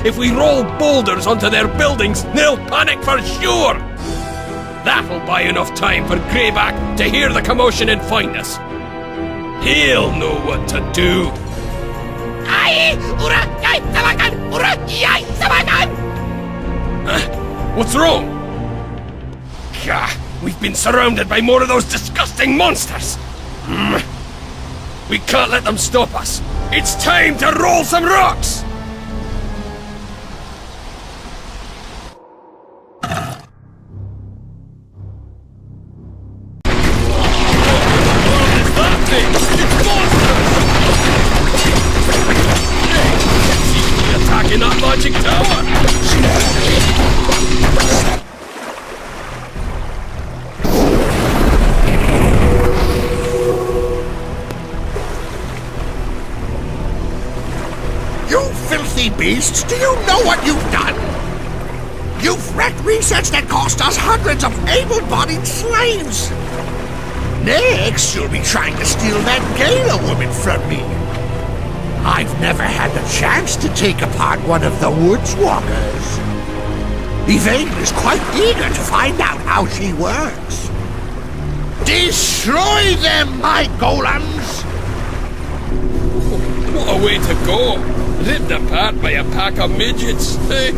Speaker 11: If we roll boulders onto their buildings, they'll panic for sure! That'll buy enough time for Grayback to hear the commotion and find us. He'll know what to do. What's wrong? We've been surrounded by more of those disgusting monsters! We can't let them stop us! It's time to roll some rocks! Attacking that magic tower!
Speaker 13: You filthy beasts, do you know what you've done? You've wrecked research that cost us hundreds of able-bodied slaves! Next, you'll be trying to steal that Gala woman from me. I've never had the chance to take apart one of the Woods Walkers. Yvain is quite eager to find out how she works. Destroy them, my golems!
Speaker 11: What a way to go! Ripped apart by a pack of midgets, eh?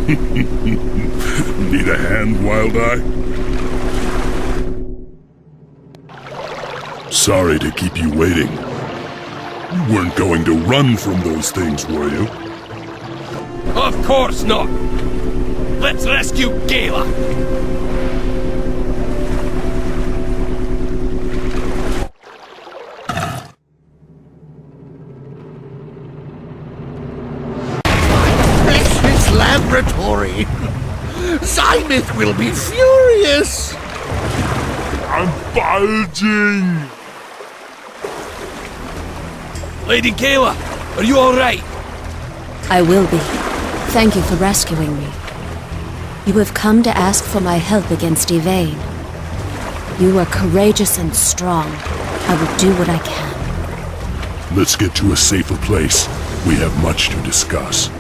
Speaker 1: Need a hand, Wild Eye? Sorry to keep you waiting. You weren't going to run from those things, were you?
Speaker 11: Of course not! Let's rescue Gala!
Speaker 13: Laboratory. Zymoth will be furious.
Speaker 2: I'm bulging.
Speaker 11: Lady Gala, are you alright?
Speaker 14: I will be. Thank you for rescuing me. You have come to ask for my help against Yvain. You are courageous and strong. I will do what I can.
Speaker 1: Let's get to a safer place. We have much to discuss.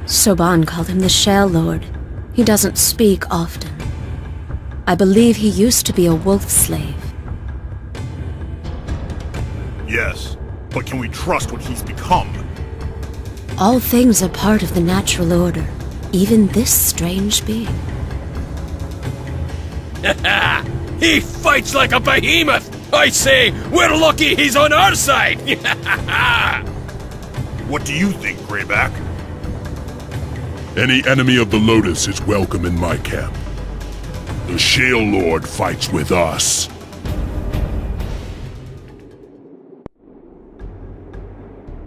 Speaker 14: Soban called him the Shell Lord. He doesn't speak often. I believe he used to be a wolf slave.
Speaker 6: Yes, but can we trust what he's become?
Speaker 14: All things are part of the natural order, even this strange being.
Speaker 11: He fights like a behemoth! I say, we're lucky he's on our side!
Speaker 6: What do you think, Grayback?
Speaker 1: Any enemy of the Lotus is welcome in my camp. The Shale Lord fights with us.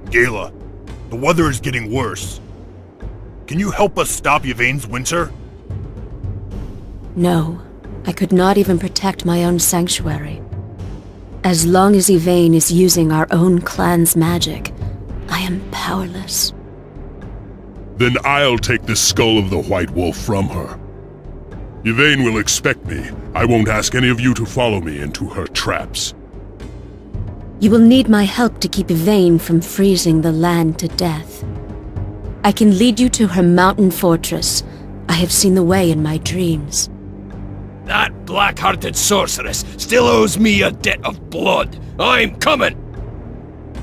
Speaker 6: Gala, the weather is getting worse. Can you help us stop Yvain's winter?
Speaker 14: No, I could not even protect my own sanctuary. As long as Yvain is using our own clan's magic, I am powerless.
Speaker 1: Then I'll take the skull of the White Wolf from her. Yvain will expect me. I won't ask any of you to follow me into her traps.
Speaker 14: You will need my help to keep Yvain from freezing the land to death. I can lead you to her mountain fortress. I have seen the way in my dreams.
Speaker 11: That black-hearted sorceress still owes me a debt of blood. I'm coming!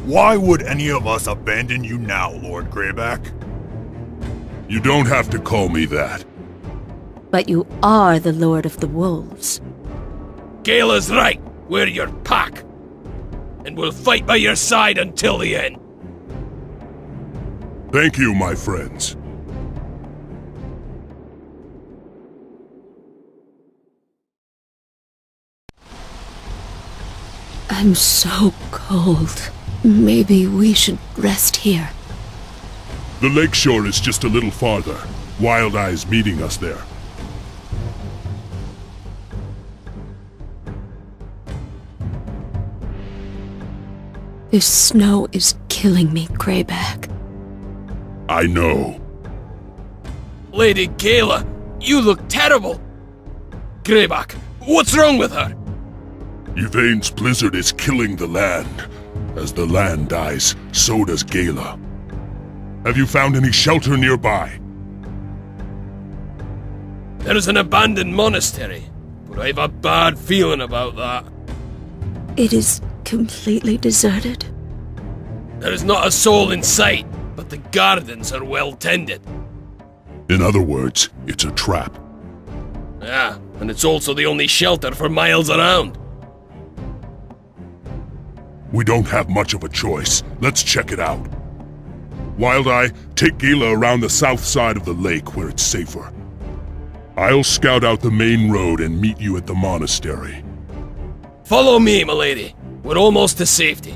Speaker 6: Why would any of us abandon you now, Lord Grayback?
Speaker 1: You don't have to call me that.
Speaker 14: But you are the Lord of the Wolves.
Speaker 11: Gala's right. We're your pack. And we'll fight by your side until the end.
Speaker 1: Thank you, my friends.
Speaker 14: I'm so cold. Maybe we should rest here.
Speaker 1: The lakeshore is just a little farther. Wild Eye's meeting us there.
Speaker 14: This snow is killing me, Grayback.
Speaker 1: I know.
Speaker 11: Lady Gala, you look terrible. Grayback, what's wrong with her?
Speaker 1: Yvain's blizzard is killing the land. As the land dies, so does Gala. Have you found any shelter nearby?
Speaker 11: There's an abandoned monastery, but I've a bad feeling about that.
Speaker 14: It is completely deserted.
Speaker 11: There is not a soul in sight, but the gardens are well tended.
Speaker 1: In other words, it's a trap.
Speaker 11: Yeah, and it's also the only shelter for miles around.
Speaker 1: We don't have much of a choice. Let's check it out. Wild Eye, take Gala around the south side of the lake where it's safer. I'll scout out the main road and meet you at the monastery.
Speaker 11: Follow me, milady. We're almost to safety.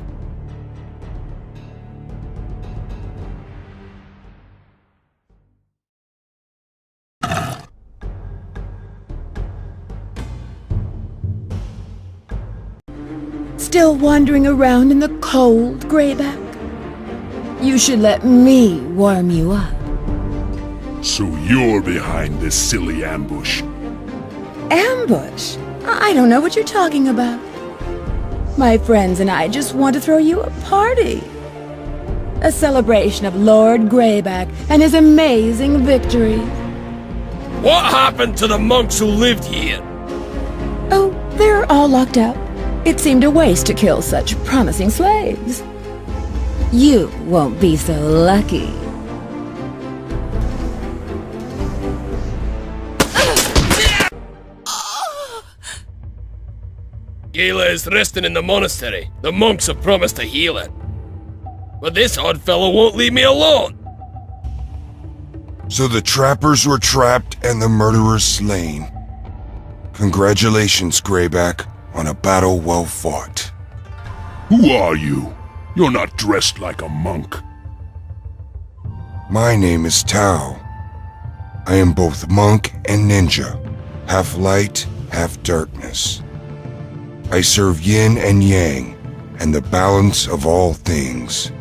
Speaker 12: Still wandering around in the cold, Grayback? You should let me warm you up.
Speaker 1: So you're behind this silly ambush?
Speaker 12: Ambush? I don't know what you're talking about. My friends and I just want to throw you a party. A celebration of Lord Grayback and his amazing victory.
Speaker 11: What happened to the monks who lived here?
Speaker 12: Oh, they're all locked up. It seemed a waste to kill such promising slaves. You won't be so lucky.
Speaker 11: Gayla is resting in the monastery. The monks have promised to heal her. But this odd fellow won't leave me alone.
Speaker 9: So the trappers were trapped and the murderers slain. Congratulations, Grayback, on a battle well fought.
Speaker 1: Who are you? You're not dressed like a monk.
Speaker 9: My name is Tao. I am both monk and ninja, half light, half darkness. I serve yin and yang, and the balance of all things.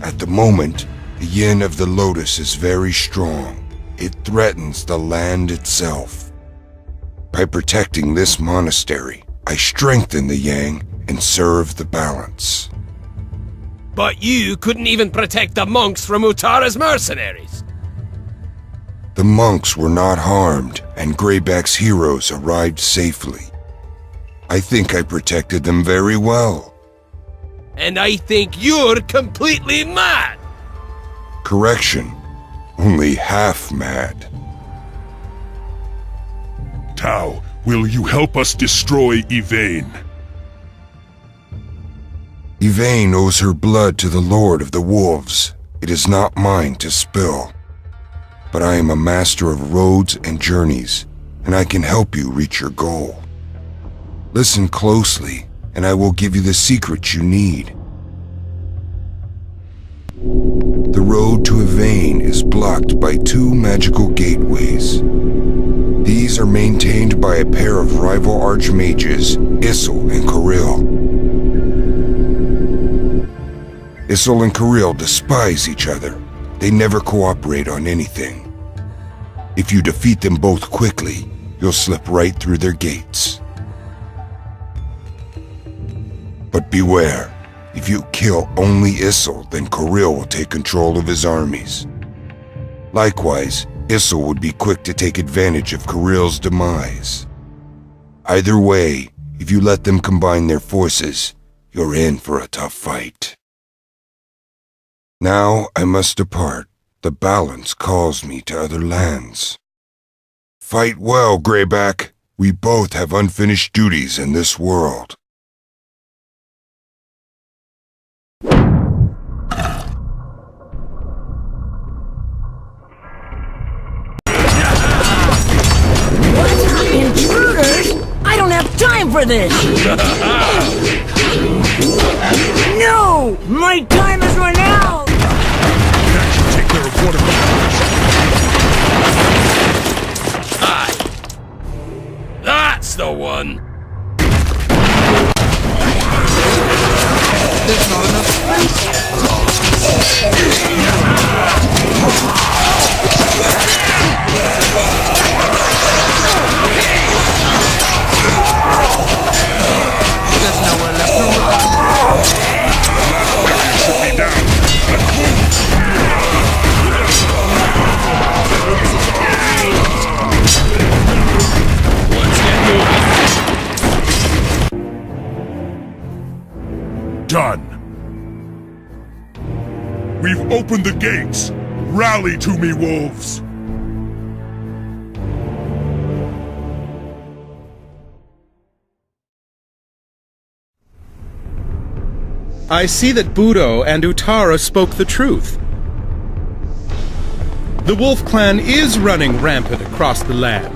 Speaker 9: At the moment, the yin of the lotus is very strong. It threatens the land itself. By protecting this monastery, I strengthen the yang and serve the balance.
Speaker 11: But you couldn't even protect the monks from Utara's mercenaries.
Speaker 9: The monks were not harmed, and Grayback's heroes arrived safely. I think I protected them very well.
Speaker 11: And I think you're completely mad!
Speaker 9: Correction. Only half mad.
Speaker 1: Tao, will you help us destroy Yvain?
Speaker 9: Yvain owes her blood to the Lord of the Wolves. It is not mine to spill. But I am a master of roads and journeys, and I can help you reach your goal. Listen closely, and I will give you the secret you need. The road to Yvain is blocked by 2 magical gateways. These are maintained by a pair of rival archmages, Issel and Kirill. Issel and Kirill despise each other. They never cooperate on anything. If you defeat them both quickly, you'll slip right through their gates. But beware, if you kill only Issel, then Kirill will take control of his armies. Likewise, Issel would be quick to take advantage of Kirill's demise. Either way, if you let them combine their forces, you're in for a tough fight. Now I must depart. The balance calls me to other lands. Fight well, Grayback. We both have unfinished duties in this world.
Speaker 10: Intruders? I don't have time for this! No! My time has run out!
Speaker 1: Take care of one of
Speaker 11: Aye. That's the one!
Speaker 10: There's not enough There's nowhere left to run. Should be down.
Speaker 11: Let's get moving.
Speaker 1: Done. We've opened the gates. Rally to me, wolves.
Speaker 15: I see that Budo and Utara spoke the truth. The Wolf Clan is running rampant across the land.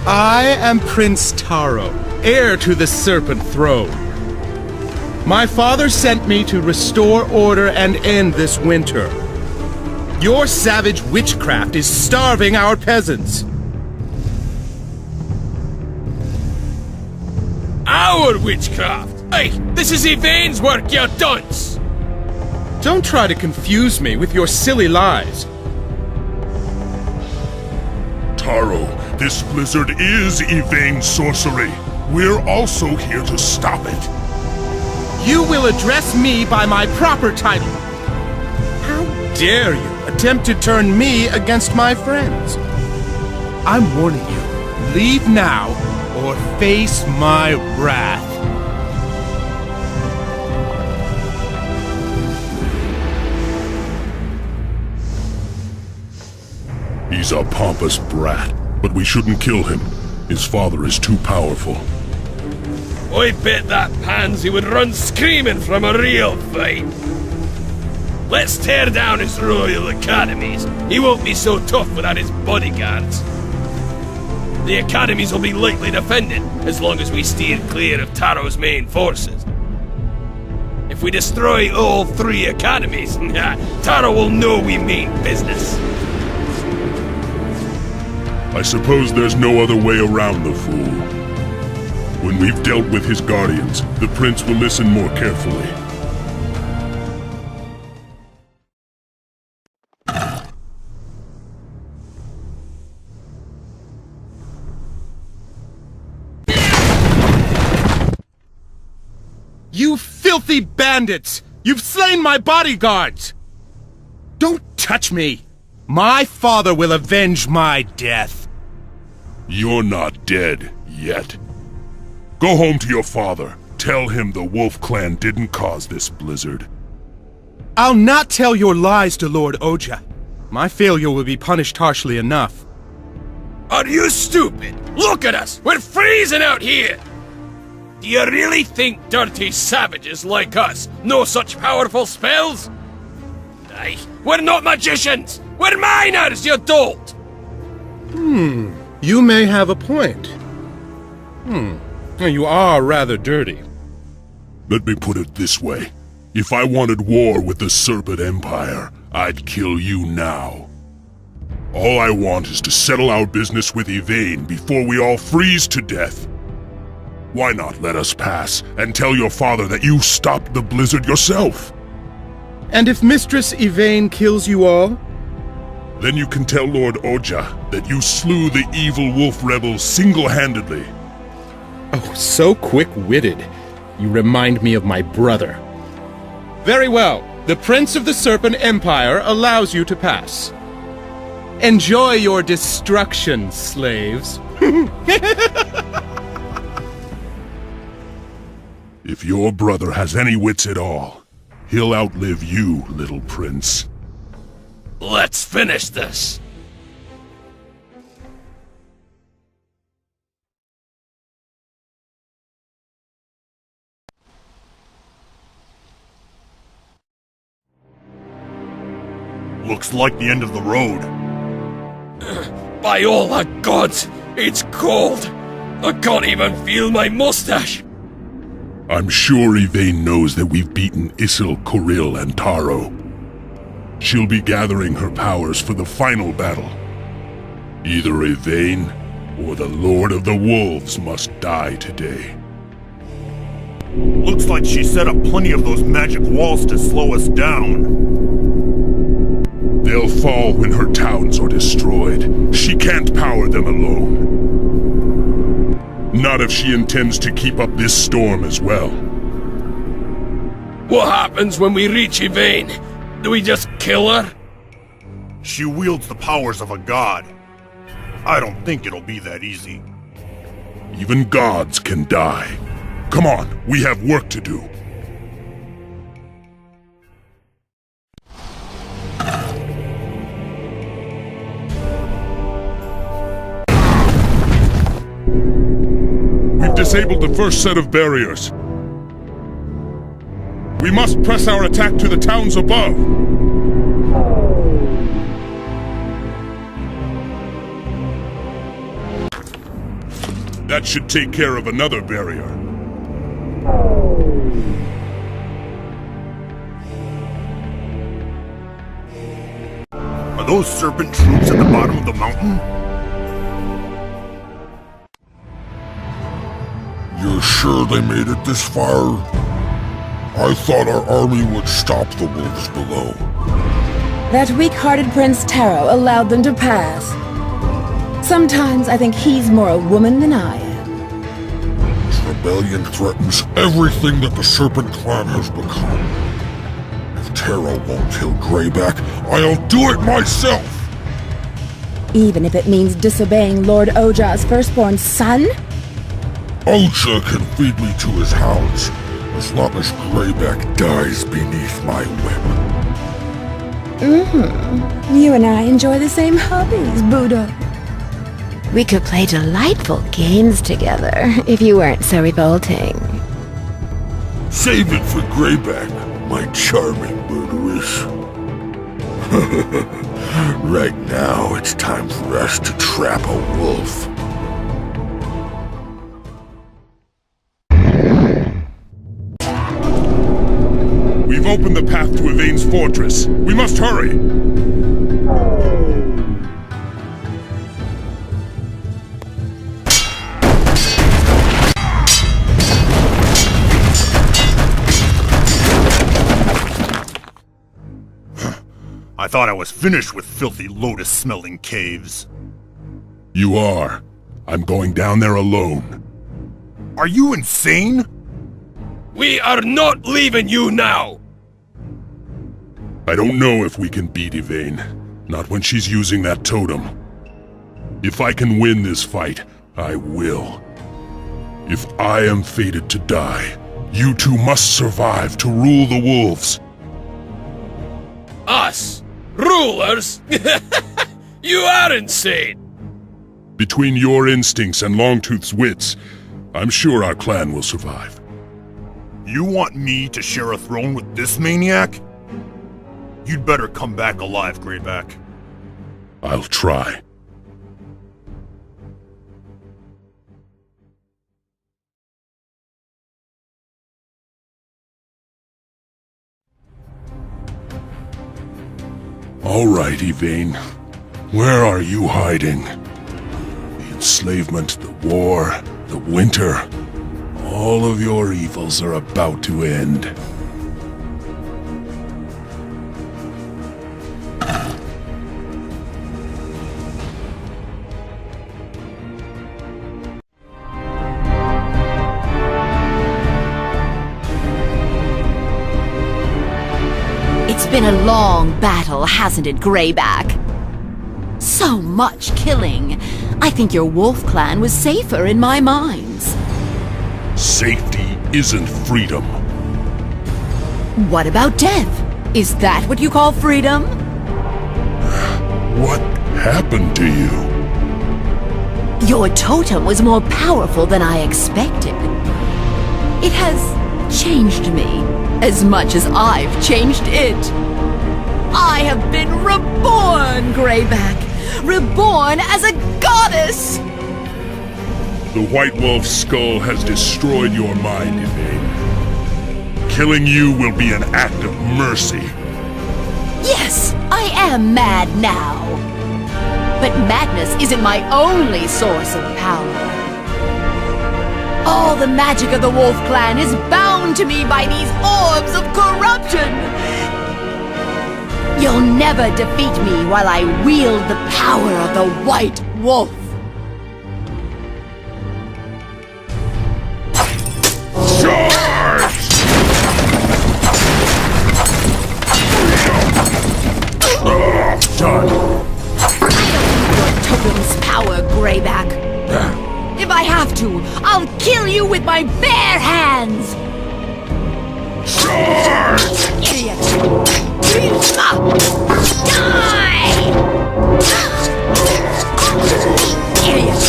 Speaker 15: I am Prince Taro, heir to the Serpent throne. My father sent me to restore order and end this winter. Your savage witchcraft is starving our peasants.
Speaker 11: our witchcraft! Hey, this is Yvain's work, you dunce!
Speaker 15: Don't try to confuse me with your silly lies.
Speaker 1: Taro, this blizzard is Yvain's sorcery. We're also here to stop it.
Speaker 15: You will address me by my proper title. How dare you attempt to turn me against my friends? I'm warning you, leave now or face my wrath.
Speaker 1: He's a pompous brat, but we shouldn't kill him. His father is too powerful.
Speaker 11: I bet that pansy would run screaming from a real fight. Let's tear down his royal academies. He won't be so tough without his bodyguards. The academies will be lightly defended, as long as we steer clear of Taro's main forces. If we destroy all 3 academies, Taro will know we mean business.
Speaker 1: I suppose there's no other way around the fool. When we've dealt with his guardians, the prince will listen more carefully.
Speaker 15: You filthy bandits! You've slain my bodyguards! Don't touch me! My father will avenge my death.
Speaker 1: You're not dead yet. Go home to your father. Tell him the Wolf Clan didn't cause this blizzard.
Speaker 15: I'll not tell your lies to Lord Oja. My failure will be punished harshly enough.
Speaker 11: Are you stupid? Look at us! We're freezing out here! Do you really think dirty savages like us know such powerful spells? Aye, we're not magicians! We're miners, you dolt!
Speaker 15: You may have a point. You are rather dirty.
Speaker 1: Let me put it this way. If I wanted war with the Serpent Empire, I'd kill you now. All I want is to settle our business with Yvain before we all freeze to death. Why not let us pass and tell your father that you stopped the blizzard yourself?
Speaker 15: And if Mistress Yvain kills you all?
Speaker 1: Then you can tell Lord Oja that you slew the evil wolf rebels single-handedly.
Speaker 15: Oh, so quick-witted. You remind me of my brother. Very well. The Prince of the Serpent Empire allows you to pass. Enjoy your destruction, slaves.
Speaker 1: If your brother has any wits at all, he'll outlive you, little prince.
Speaker 11: Let's finish this!
Speaker 6: Looks like the end of the road.
Speaker 11: By all the gods, it's cold! I can't even feel my mustache!
Speaker 1: I'm sure Yvain knows that we've beaten Isil, Koril, and Taro. She'll be gathering her powers for the final battle. Either Yvain or the Lord of the Wolves must die today.
Speaker 6: Looks like she set up plenty of those magic walls to slow us down.
Speaker 1: They'll fall when her towns are destroyed. She can't power them alone. Not if she intends to keep up this storm as well.
Speaker 11: What happens when we reach Yvain? Do we just kill her?
Speaker 6: She wields the powers of a god. I don't think it'll be that easy.
Speaker 1: Even gods can die. Come on, we have work to do. We've disabled the first set of barriers. We must press our attack to the towns above. That should take care of another barrier.
Speaker 6: Are those Serpent troops at the bottom of the mountain?
Speaker 3: You're sure they made it this far? I thought our army would stop the wolves below.
Speaker 12: That weak-hearted Prince Taro allowed them to pass. Sometimes I think he's more a woman than I am.
Speaker 3: This rebellion threatens everything that the Serpent Clan has become. If Taro won't kill Grayback, I'll do it myself!
Speaker 12: Even if it means disobeying Lord Oja's firstborn son?
Speaker 3: Oja can feed me to his hounds, as long as Grayback dies beneath my whip.
Speaker 12: You and I enjoy the same hobbies, Buddha.
Speaker 14: We could play delightful games together, if you weren't so revolting.
Speaker 3: Save it for Grayback, my charming murderess. Right now, it's time for us to trap a wolf.
Speaker 5: We've opened the path to Yvain's fortress. We must hurry!
Speaker 6: I thought I was finished with filthy lotus-smelling caves.
Speaker 5: You are. I'm going down there alone.
Speaker 6: Are you insane?
Speaker 11: We are not leaving you now!
Speaker 5: I don't know if we can beat Yvain. Not when she's using that totem. If I can win this fight, I will. If I am fated to die, you two must survive to rule the wolves.
Speaker 11: Us? Rulers? You are insane!
Speaker 5: Between your instincts and Longtooth's wits, I'm sure our clan will survive.
Speaker 6: You want me to share a throne with this maniac? You'd better come back alive, Grayback.
Speaker 5: I'll try. All right, Yvain. Where are you hiding? The enslavement, the war, the winter. All of your evils are about to end.
Speaker 7: It's been a long battle, hasn't it, Grayback? So much killing. I think your wolf clan was safer in my minds.
Speaker 5: Safety isn't freedom.
Speaker 7: What about death? Is that what you call freedom?
Speaker 5: What happened to you?
Speaker 7: Your totem was more powerful than I expected. It has changed me as much as I've changed it. I have been reborn, Grayback. Reborn as a goddess!
Speaker 5: The White Wolf's skull has destroyed your mind, Yvain. Killing you will be an act of mercy.
Speaker 7: Yes, I am mad now. But madness isn't my only source of power. All the magic of the Wolf Clan is bound to me by these orbs of corruption. You'll never defeat me while I wield the power of the White Wolf.
Speaker 5: Charge! Done.
Speaker 7: Your totem's power, Grayback. If I have to, I'll kill you with my bare hands!
Speaker 5: Charge!
Speaker 7: Idiot! Die! Idiot!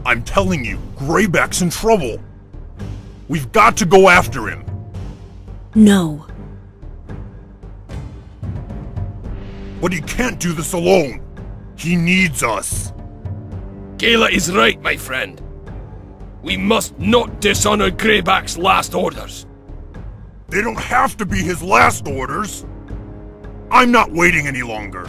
Speaker 6: I'm telling you, Grayback's in trouble. We've got to go after him!
Speaker 14: No.
Speaker 6: But he can't do this alone! He needs us!
Speaker 11: Gala is right, my friend. We must not dishonor Grayback's last orders.
Speaker 6: They don't have to be his last orders! I'm not waiting any longer.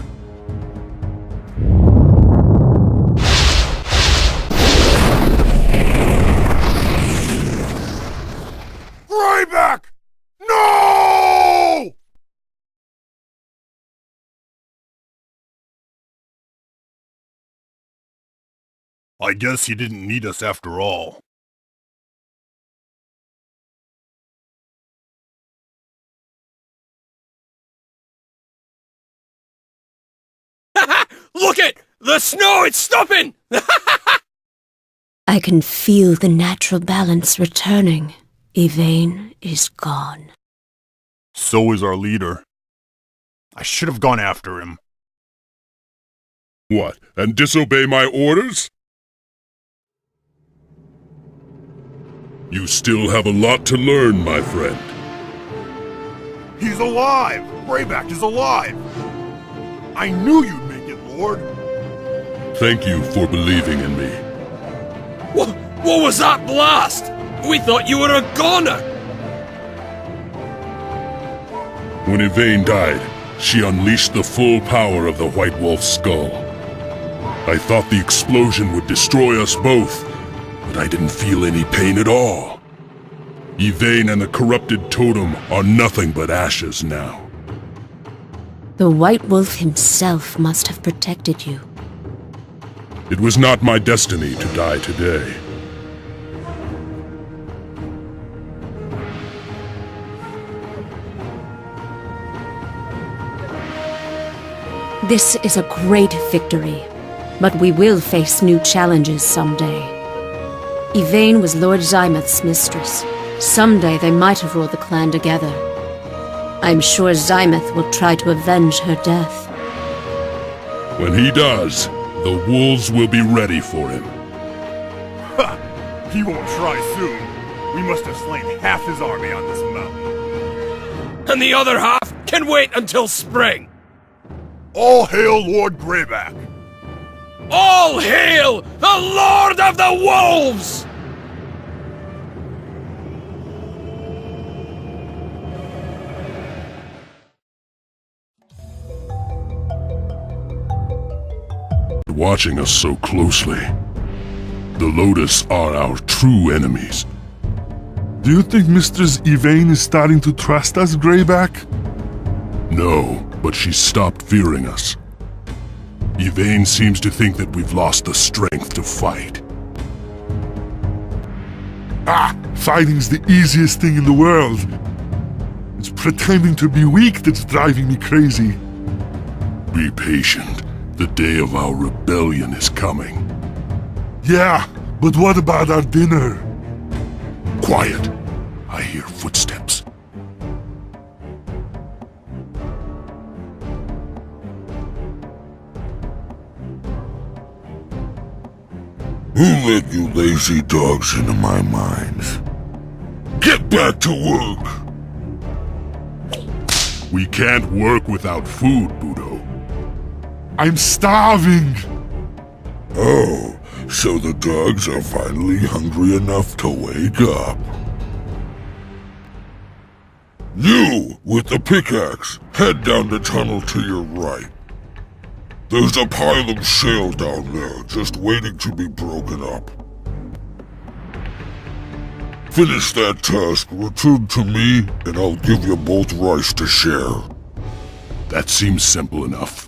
Speaker 6: Grayback! No! I guess he didn't need us after all.
Speaker 11: Look it! The snow, it's stopping!
Speaker 14: I can feel the natural balance returning. Yvain is gone.
Speaker 6: So is our leader. I should have gone after him.
Speaker 1: What, and disobey my orders? You still have a lot to learn, my friend.
Speaker 6: He's alive! Grayback is alive! I knew you'd make it, Lord!
Speaker 1: Thank you for believing in me.
Speaker 11: What was that blast? We thought you were a goner!
Speaker 1: When Yvain died, she unleashed the full power of the White Wolf's skull. I thought the explosion would destroy us both, but I didn't feel any pain at all. Yvain and the corrupted totem are nothing but ashes now.
Speaker 14: The White Wolf himself must have protected you.
Speaker 1: It was not my destiny to die today.
Speaker 14: This is a great victory, but we will face new challenges someday. Yvain was Lord Zymoth's mistress. Someday they might have ruled the clan together. I'm sure Zymoth will try to avenge her death.
Speaker 1: When he does, the wolves will be ready for him.
Speaker 6: Ha! He won't try soon. We must have slain half his army on this mountain.
Speaker 11: And the other half can wait until spring!
Speaker 6: All hail Lord Grayback!
Speaker 11: All hail the Lord of the Wolves!
Speaker 1: Watching us so closely. The Lotus are our true enemies.
Speaker 2: Do you think Mistress Yvain is starting to trust us, Grayback?
Speaker 1: No, but she's stopped fearing us. Yvain seems to think that we've lost the strength to fight.
Speaker 2: Fighting's the easiest thing in the world. It's pretending to be weak that's driving me crazy.
Speaker 1: Be patient. The day of our rebellion is coming.
Speaker 2: Yeah, but what about our dinner?
Speaker 1: Quiet. I hear footsteps.
Speaker 3: Who let you lazy dogs into my mines? Get back to work!
Speaker 1: We can't work without food, Budo.
Speaker 2: I'm starving!
Speaker 3: Oh, so the dogs are finally hungry enough to wake up. You, with the pickaxe, head down the tunnel to your right. There's a pile of shale down there, just waiting to be broken up. Finish that task, return to me, and I'll give you both rice to share.
Speaker 1: That seems simple enough.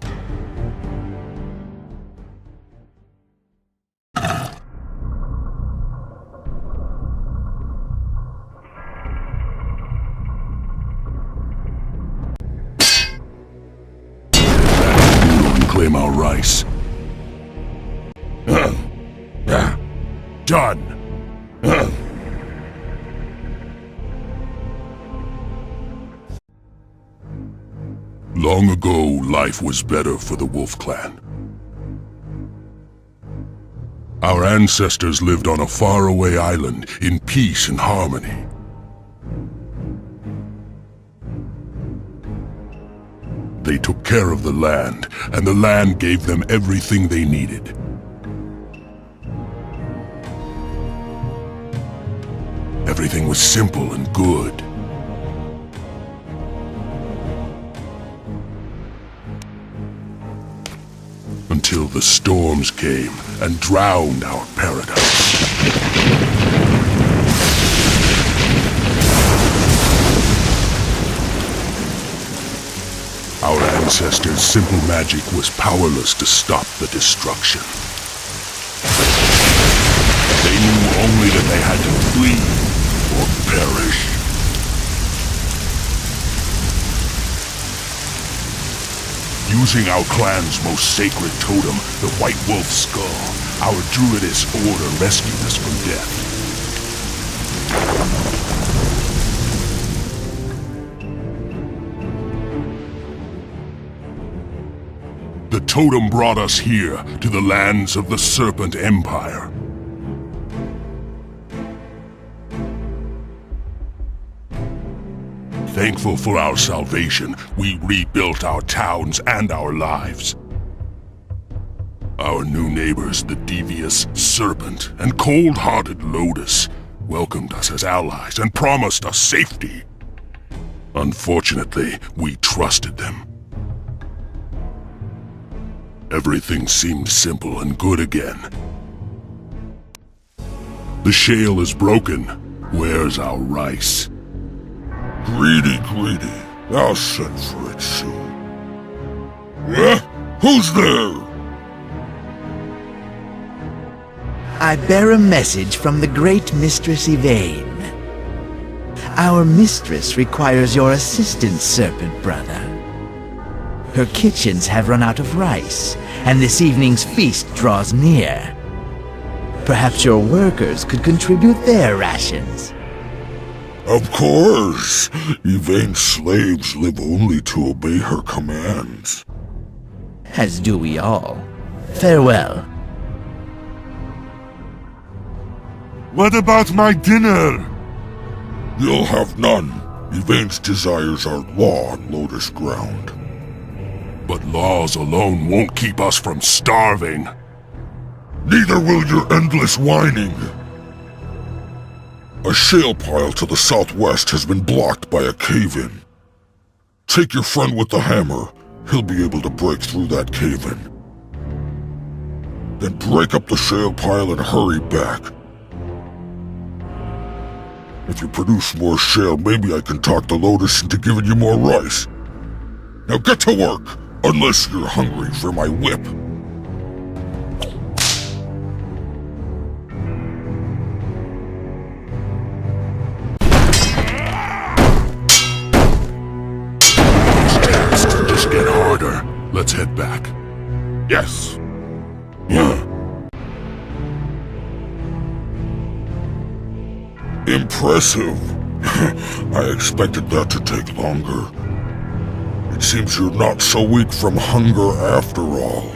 Speaker 1: Claim our rice. Done. Long ago, life was better for the Wolf Clan. Our Our ancestors lived on a faraway island in peace and harmony. They took care of the land, and the land gave them everything they needed. Everything was simple and good. Until the storms came and drowned our paradise. Our ancestors' simple magic was powerless to stop the destruction. They knew only that they had to flee or perish. Using our clan's most sacred totem, the White Wolf Skull, our druidess order rescued us from death. The totem brought us here, to the lands of the Serpent Empire. Thankful for our salvation, we rebuilt our towns and our lives. Our new neighbors, the devious Serpent and cold-hearted Lotus, welcomed us as allies and promised us safety. Unfortunately, we trusted them. Everything seemed simple and good again. The shale is broken. Where's our rice?
Speaker 3: Greedy, greedy. I'll send for it soon. Who's there?
Speaker 4: I bear a message from the great Mistress Yvain. Our mistress requires your assistance, Serpent brother. Her kitchens have run out of rice, and this evening's feast draws near. Perhaps your workers could contribute their rations.
Speaker 3: Of course! Yvain's slaves live only to obey her commands.
Speaker 4: As do we all. Farewell.
Speaker 2: What about my dinner?
Speaker 3: You'll have none. Yvain's desires are law on Lotus ground.
Speaker 1: But laws alone won't keep us from starving.
Speaker 3: Neither will your endless whining. A shale pile to the southwest has been blocked by a cave-in. Take your friend with the hammer. He'll be able to break through that cave-in. Then break up the shale pile and hurry back. If you produce more shale, maybe I can talk the Lotus into giving you more rice. Now get to work, unless you're hungry for my whip.
Speaker 1: Just get harder. Let's head back.
Speaker 3: Yes. Impressive. I expected that to take longer. It seems you're not so weak from hunger after all.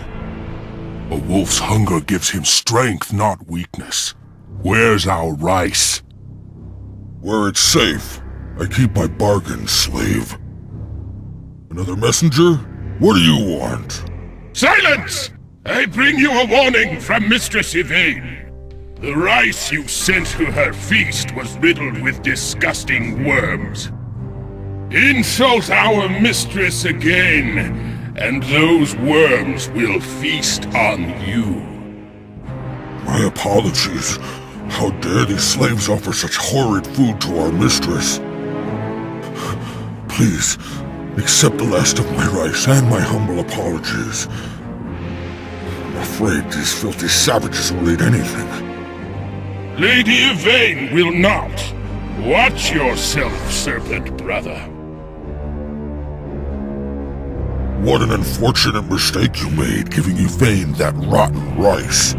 Speaker 1: A wolf's hunger gives him strength, not weakness. Where's our rice?
Speaker 3: Where it's safe. I keep my bargains, slave. Another messenger? What do you want?
Speaker 5: Silence! I bring you a warning from Mistress Yvain. The rice you sent to her feast was riddled with disgusting worms. Insult our mistress again, and those worms will feast on you.
Speaker 3: My apologies. How dare these slaves offer such horrid food to our mistress? Please, accept the last of my rice and my humble apologies. I'm afraid these filthy savages will eat anything.
Speaker 5: Lady Yvain will not. Watch yourself, Serpent brother.
Speaker 3: What an unfortunate mistake you made, giving Yvain that rotten rice.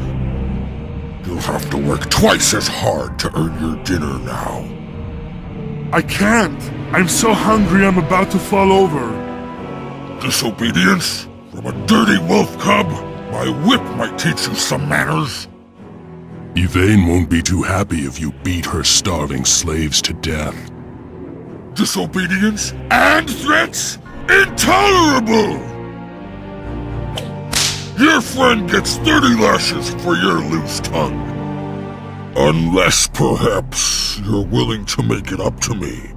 Speaker 3: You'll have to work twice as hard to earn your dinner now.
Speaker 2: I can't. I'm so hungry I'm about to fall over.
Speaker 3: Disobedience? From a dirty wolf cub? My whip might teach you some manners.
Speaker 1: Yvain won't be too happy if you beat her starving slaves to death.
Speaker 3: Disobedience and threats? Intolerable! Your friend gets 30 lashes for your loose tongue. Unless, perhaps, you're willing to make it up to me.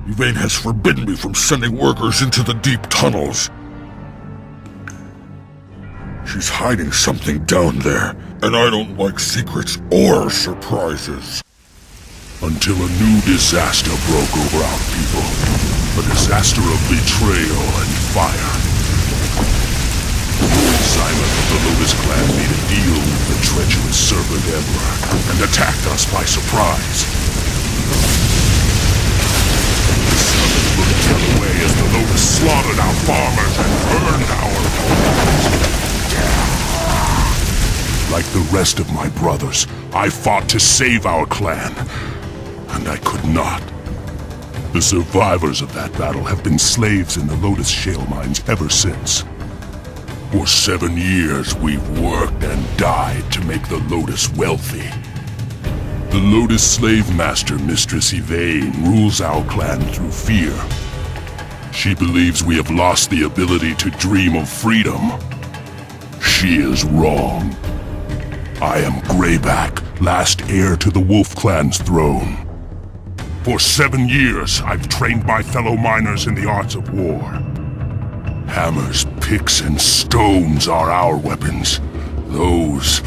Speaker 3: Yvain has forbidden me from sending workers into the deep tunnels. She's hiding something down there, and I don't like secrets or surprises.
Speaker 1: Until a new disaster broke over our people. A disaster of betrayal and fire. Simon of the Lotus Clan made a deal with the treacherous Serpent Emperor and attacked us by surprise. The Serpent looked the other way as the Lotus slaughtered our farmers and burned our homes. Like the rest of my brothers, I fought to save our clan, and I could not. The survivors of that battle have been slaves in the Lotus shale mines ever since. For 7 years, we've worked and died to make the Lotus wealthy. The Lotus slave master, Mistress Yvain, rules our clan through fear. She believes we have lost the ability to dream of freedom. She is wrong. I am Grayback, last heir to the Wolf Clan's throne. For 7 years, I've trained my fellow miners in the arts of war. Hammers, picks, and stones are our weapons. Those,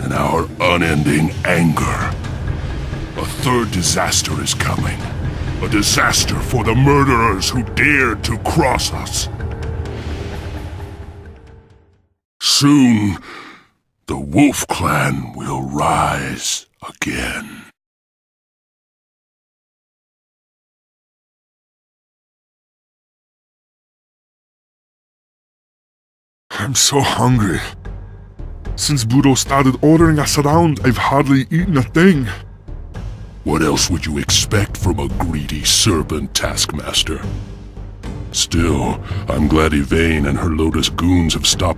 Speaker 1: and our unending anger. A third disaster is coming. A disaster for the murderers who dared to cross us. Soon, the Wolf Clan will rise again.
Speaker 2: I'm so hungry. Since Budo started ordering us around, I've hardly eaten a thing.
Speaker 1: What else would you expect from a greedy serpent taskmaster? Still, I'm glad Yvain and her Lotus goons have stopped